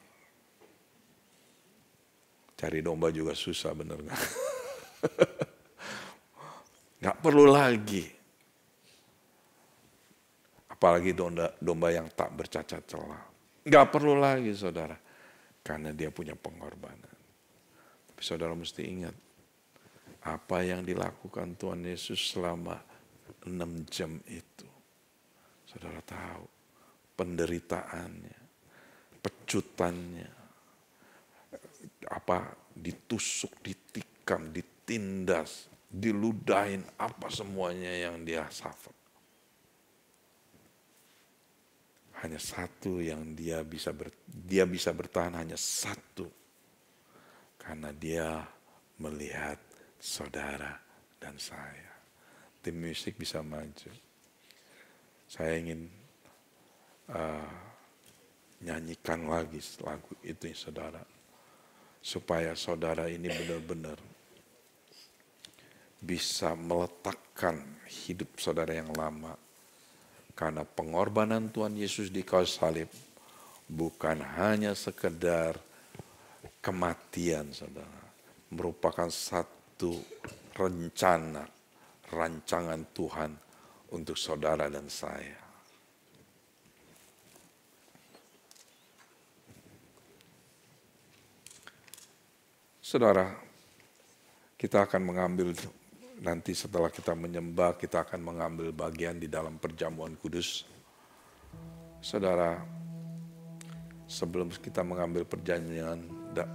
Cari domba juga susah, bener nggak? Nggak perlu lagi. Apalagi domba yang tak bercacat celah. Nggak perlu lagi saudara. Karena dia punya pengorbanan. Tapi saudara mesti ingat. Apa yang dilakukan Tuhan Yesus selama 6 jam itu. Saudara tahu. Penderitaannya. Pecutannya. Ditusuk, ditikam, ditindas. Diludahin. Apa semuanya yang dia suffer. Hanya satu yang dia bisa bertahan, hanya satu. Karena dia melihat saudara dan saya. Tim musik bisa maju. Saya ingin nyanyikan lagi lagu itu saudara. Supaya saudara ini benar-benar bisa meletakkan hidup saudara yang lama. Karena pengorbanan Tuhan Yesus di kayu salib bukan hanya sekedar kematian, saudara. Merupakan satu rancangan Tuhan untuk saudara dan saya. Saudara, Kita akan mengambil, nanti setelah kita menyembah, kita akan mengambil bagian di dalam perjamuan kudus. Saudara, sebelum kita mengambil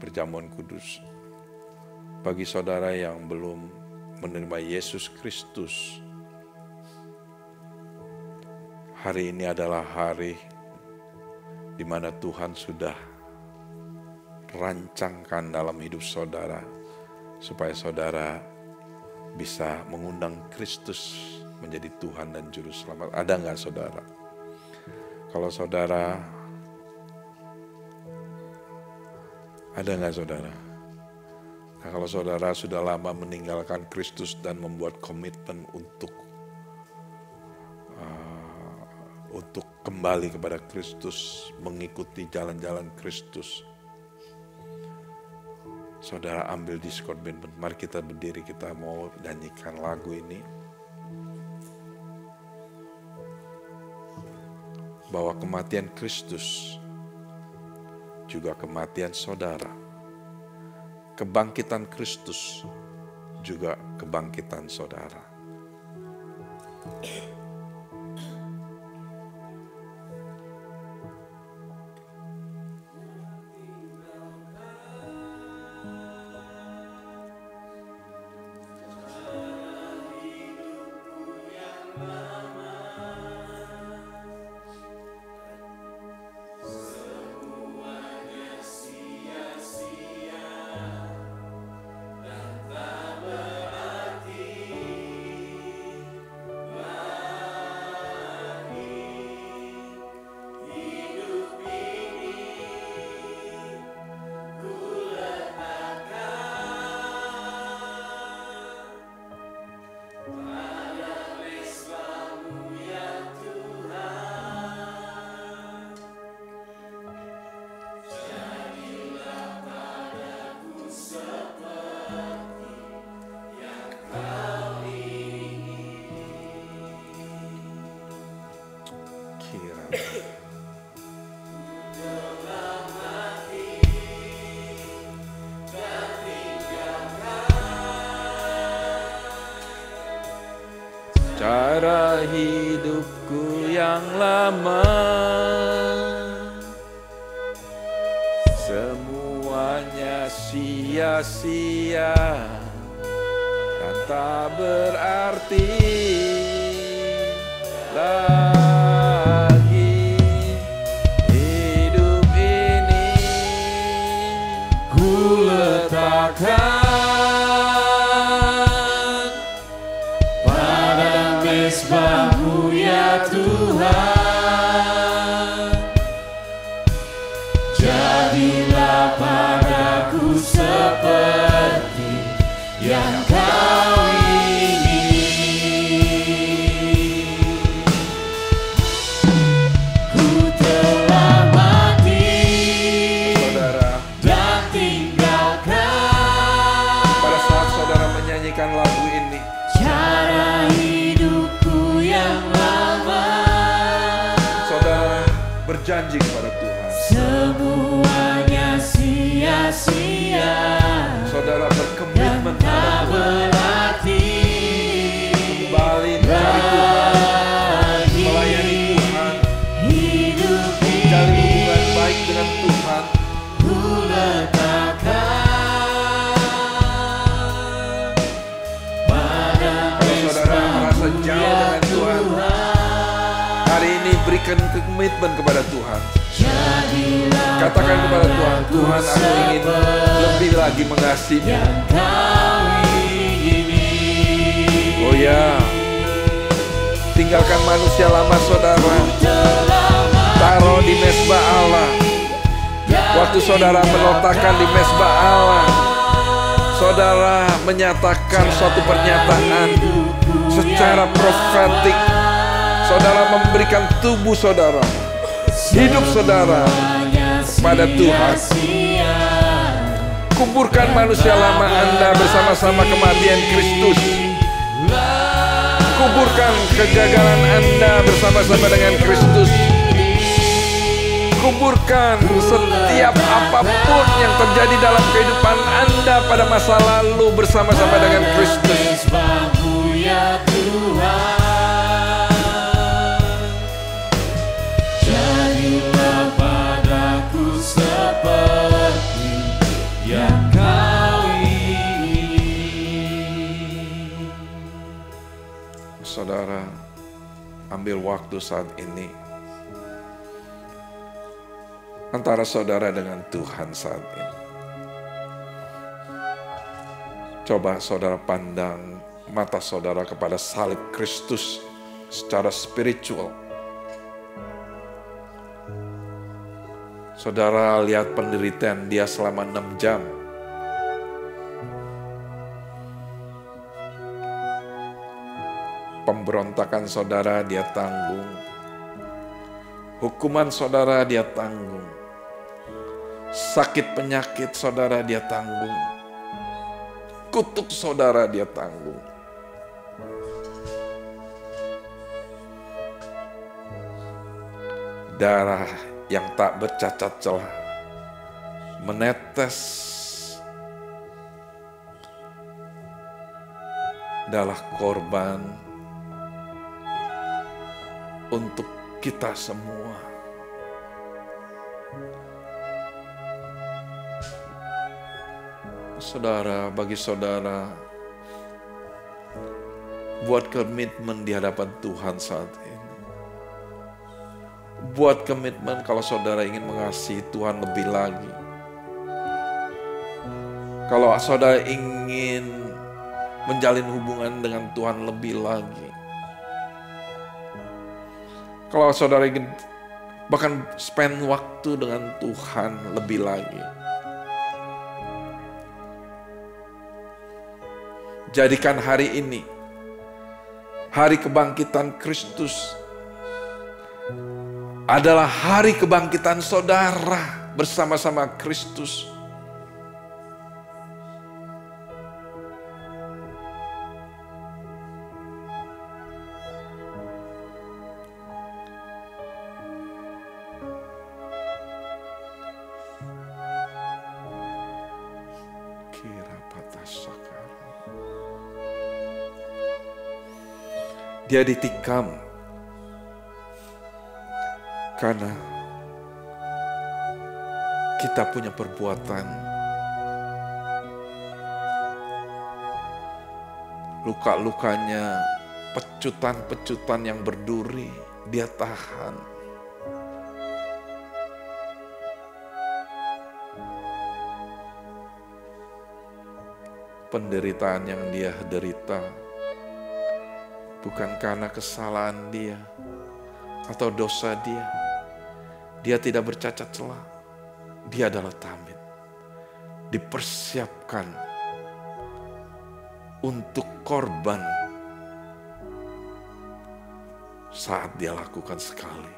perjamuan kudus, bagi saudara yang belum menerima Yesus Kristus, hari ini adalah hari di mana Tuhan sudah rancangkan dalam hidup saudara, supaya saudara bisa mengundang Kristus menjadi Tuhan dan Juru Selamat. Ada nggak saudara? Kalau saudara, ada nggak saudara? Nah, kalau saudara sudah lama meninggalkan Kristus dan membuat komitmen untuk kembali kepada Kristus, mengikuti jalan-jalan Kristus, saudara ambil Discord Band. Mari kita berdiri, kita mau nyanyikan lagu ini. Bahwa kematian Kristus juga kematian saudara. Kebangkitan Kristus juga kebangkitan saudara. Cara hidupku yang lama, semuanya sia-sia dan tak berarti lagi. Hidup ini ku letakkan mesbah-Mu ya Tuhan. Jadilah padaku seperti yang Kau ingini. Ku telah mati, Saudara, dan tinggalkan. pada saat saudara menyanyikan lagu ini, Cara hidupku yang lama, saudara berjanji kepada Tuhan. semuanya sia-sia Saudara dan berkomitmen tak pada Tuhan. berarti Kembali mencari Tuhan, lagi. melayani Tuhan, Hidup mencari ini hubungan baik dengan Tuhan. ku letakkan pada Kalau saudara merasa jauh dengan Tuhan, hari ini berikan komitmen kepada Tuhan. Katakan kepada Tuhan, Tuhan, aku ingin lebih lagi mengasihi. Oh ya, tinggalkan manusia lama saudara, taruh di mesbah Allah. Waktu saudara meletakkan di mesbah Allah, saudara menyatakan suatu pernyataan secara profetik. Saudara memberikan tubuh saudara, hidup saudara kepada Tuhan. Kuburkan manusia lama Anda bersama-sama kematian Kristus. Kuburkan kegagalan Anda bersama-sama dengan Kristus. kuburkan setiap apapun yang terjadi dalam kehidupan Anda pada masa lalu bersama-sama dengan Kristus. Sembahmu ya Tuhan, jadilah padaku seperti yang Kau ingin. Saudara, ambil waktu saat ini antara saudara dengan Tuhan saat ini. Coba saudara pandang mata saudara kepada salib Kristus secara spiritual. Saudara lihat penderitaan dia selama 6 jam. Pemberontakan saudara dia tanggung. Hukuman saudara dia tanggung. Sakit penyakit saudara dia tanggung. Kutuk saudara dia tanggung. Darah yang tak bercacat celah menetes adalah korban untuk kita semua. Saudara, bagi saudara, buat komitmen di hadapan Tuhan saat ini. Buat komitmen kalau saudara ingin mengasihi Tuhan lebih lagi. Kalau saudara ingin menjalin hubungan dengan Tuhan lebih lagi. Kalau saudara ingin bahkan spend waktu dengan Tuhan lebih lagi. Jadikan hari ini hari kebangkitan Kristus adalah hari kebangkitan saudara bersama-sama Kristus. Dia ditikam karena kita punya perbuatan. Luka-lukanya, pecutan-pecutan yang berduri, dia tahan. Penderitaan yang dia derita bukan karena kesalahan dia atau dosa dia. Dia tidak bercacat celah. Dia adalah tamid. Dipersiapkan untuk korban saat dia lakukan sekali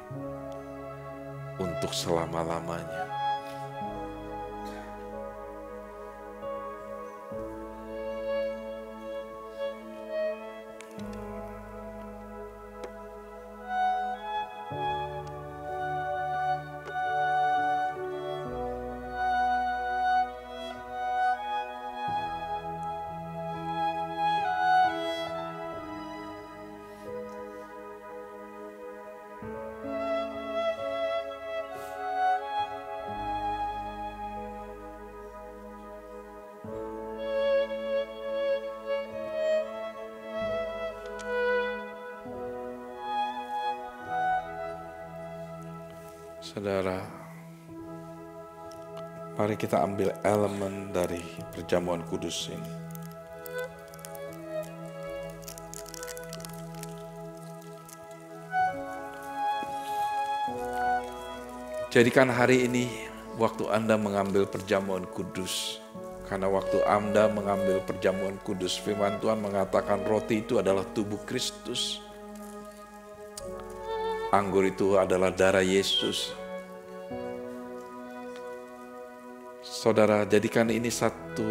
untuk selama-lamanya. Saudara, mari kita ambil elemen dari perjamuan kudus ini. Jadikan hari ini waktu Anda mengambil perjamuan kudus. Karena waktu Anda mengambil perjamuan kudus, firman Tuhan mengatakan roti itu adalah tubuh Kristus. Anggur itu adalah darah Yesus. Saudara, jadikan ini satu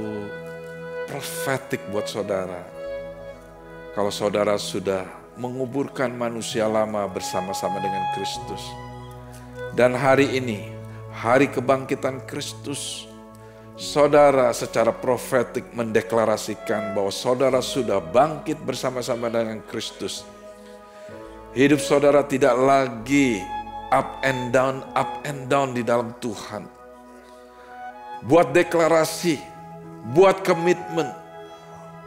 profetik buat saudara. Kalau saudara sudah menguburkan manusia lama bersama-sama dengan Kristus, Dan hari ini, hari kebangkitan Kristus, saudara secara profetik mendeklarasikan bahwa saudara sudah bangkit bersama-sama dengan Kristus. Hidup saudara tidak lagi up and down di dalam Tuhan. Buat deklarasi, buat komitmen,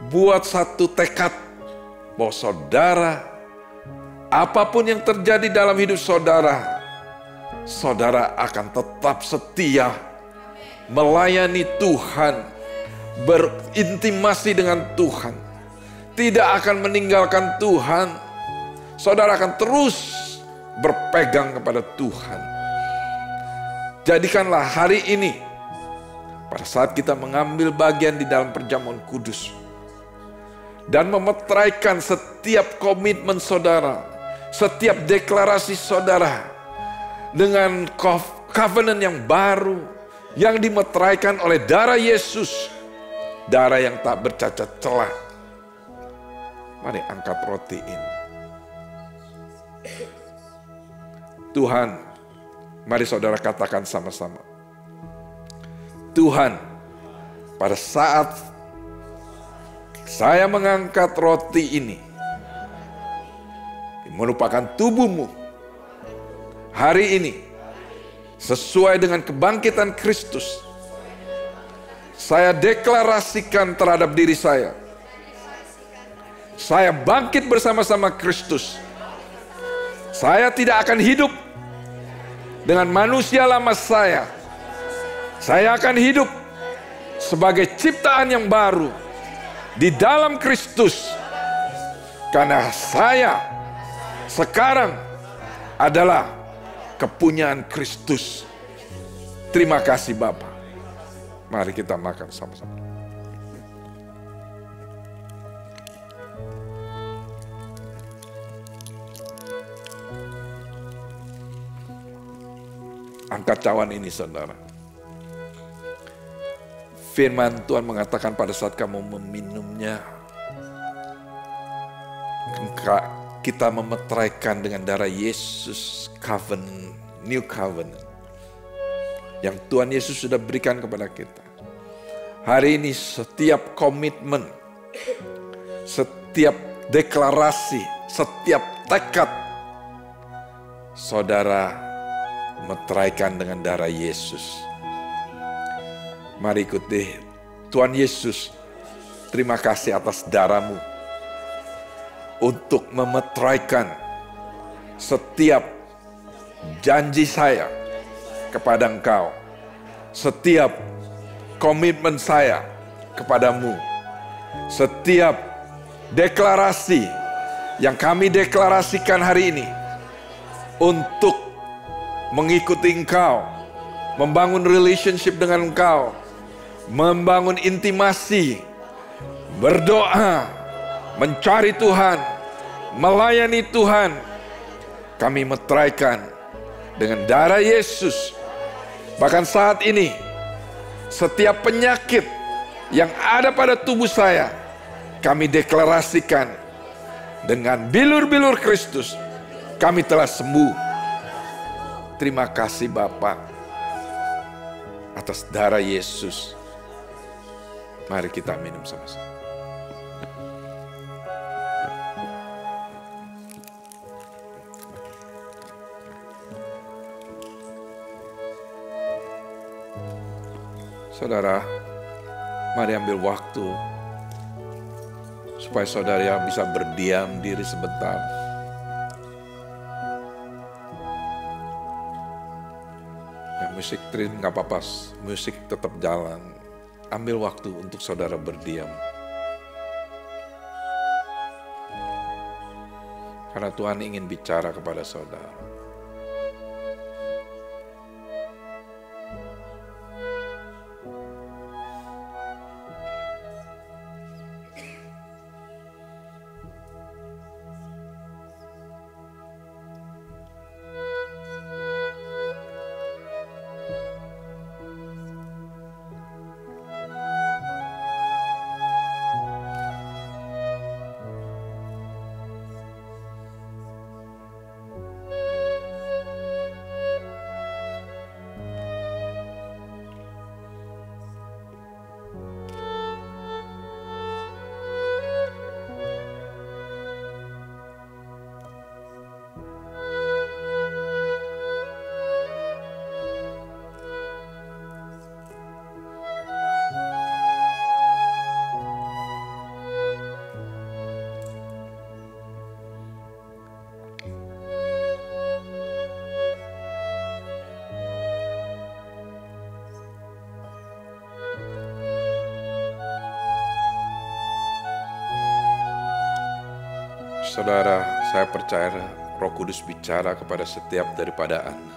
buat satu tekad bahwa saudara, apapun yang terjadi dalam hidup saudara, saudara akan tetap setia melayani Tuhan, berintimasi dengan Tuhan, tidak akan meninggalkan Tuhan. Saudara akan terus berpegang kepada Tuhan. Jadikanlah hari ini, pada saat kita mengambil bagian di dalam perjamuan kudus, dan memetraikan setiap komitmen saudara, setiap deklarasi saudara, dengan covenant yang baru, yang dimeteraikan oleh darah Yesus, darah yang tak bercacat celah. Mari angkat roti ini. Tuhan, mari saudara katakan sama-sama. Tuhan, pada saat saya mengangkat roti ini, merupakan tubuhmu, hari ini, sesuai dengan kebangkitan Kristus, saya deklarasikan terhadap diri saya bangkit bersama-sama Kristus. Saya tidak akan hidup dengan manusia lama saya. Saya akan hidup sebagai ciptaan yang baru di dalam Kristus. Karena saya sekarang adalah kepunyaan Kristus. Terima kasih Bapa. Mari kita makan sama-sama. Angkat cawan ini saudara. Firman Tuhan mengatakan pada saat kamu meminumnya, kita memeteraikan dengan darah Yesus, covenant, new covenant, yang Tuhan Yesus sudah berikan kepada kita. Hari ini setiap komitmen, setiap deklarasi, setiap tekad, saudara meteraikan dengan darah Yesus. Mari ikuti. Tuhan Yesus, terima kasih atas darah-Mu untuk memeteraikan setiap janji saya kepada Engkau, setiap komitmen saya kepadamu, setiap deklarasi yang kami deklarasikan hari ini untuk mengikuti Engkau, membangun relationship dengan Engkau, membangun intimasi, berdoa, mencari Tuhan, melayani Tuhan. Kami meteraikan dengan darah Yesus. Bahkan saat ini, setiap penyakit yang ada pada tubuh saya, kami deklarasikan dengan bilur-bilur Kristus, kami telah sembuh. Terima kasih Bapa atas darah Yesus. Mari kita minum sama-sama. Saudara, mari ambil waktu supaya saudara bisa berdiam diri sebentar. Musik trim gak apa-apa, musik tetap jalan. Ambil waktu untuk saudara berdiam. Karena Tuhan ingin bicara kepada saudara. Saudara, saya percaya Roh Kudus bicara kepada setiap daripada Anda.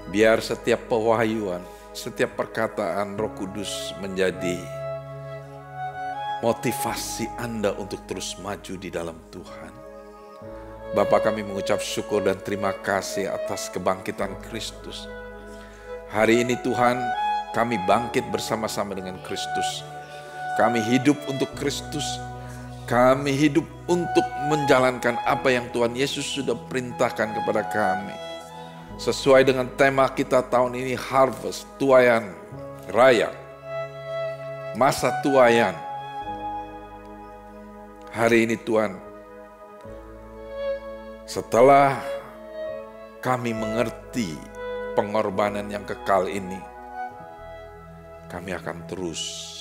Biar setiap pewahyuan, setiap perkataan Roh Kudus menjadi motivasi Anda untuk terus maju di dalam Tuhan. Bapa, kami mengucap syukur dan terima kasih atas kebangkitan Kristus. Hari ini Tuhan, kami bangkit bersama-sama dengan Kristus. Kami hidup untuk Kristus. Kami hidup untuk menjalankan apa yang Tuhan Yesus sudah perintahkan kepada kami. Sesuai dengan tema kita tahun ini, Harvest, tuaian raya. Masa tuaian. Hari ini Tuhan, setelah kami mengerti pengorbanan yang kekal ini, kami akan terus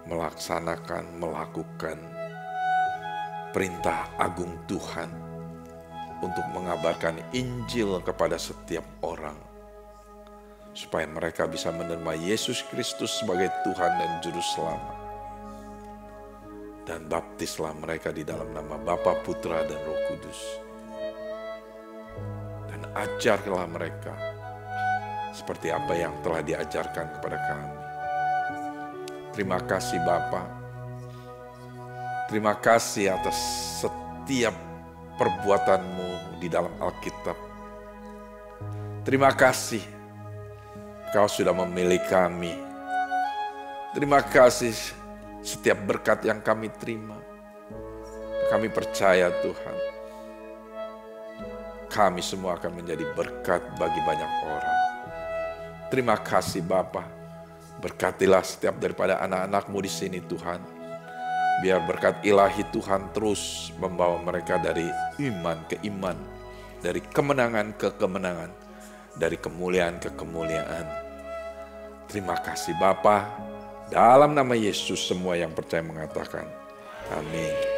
melaksanakan, melakukan perintah agung Tuhan untuk mengabarkan Injil kepada setiap orang, supaya mereka bisa menerima Yesus Kristus sebagai Tuhan dan Juru Selamat. Dan baptislah mereka di dalam nama Bapa, Putra, dan Roh Kudus. Dan ajarlah mereka seperti apa yang telah diajarkan kepada kami. Terima kasih Bapa. Terima kasih atas setiap perbuatan-Mu di dalam Alkitab. Terima kasih Kau sudah memilih kami. Terima kasih setiap berkat yang kami terima. Kami percaya Tuhan, kami semua akan menjadi berkat bagi banyak orang. Terima kasih Bapa. Berkatilah setiap daripada anak-anak-Mu di sini Tuhan. Biar berkat ilahi Tuhan terus membawa mereka dari iman ke iman, dari kemenangan ke kemenangan, dari kemuliaan ke kemuliaan. Terima kasih Bapa. Dalam nama Yesus semua yang percaya mengatakan, amin.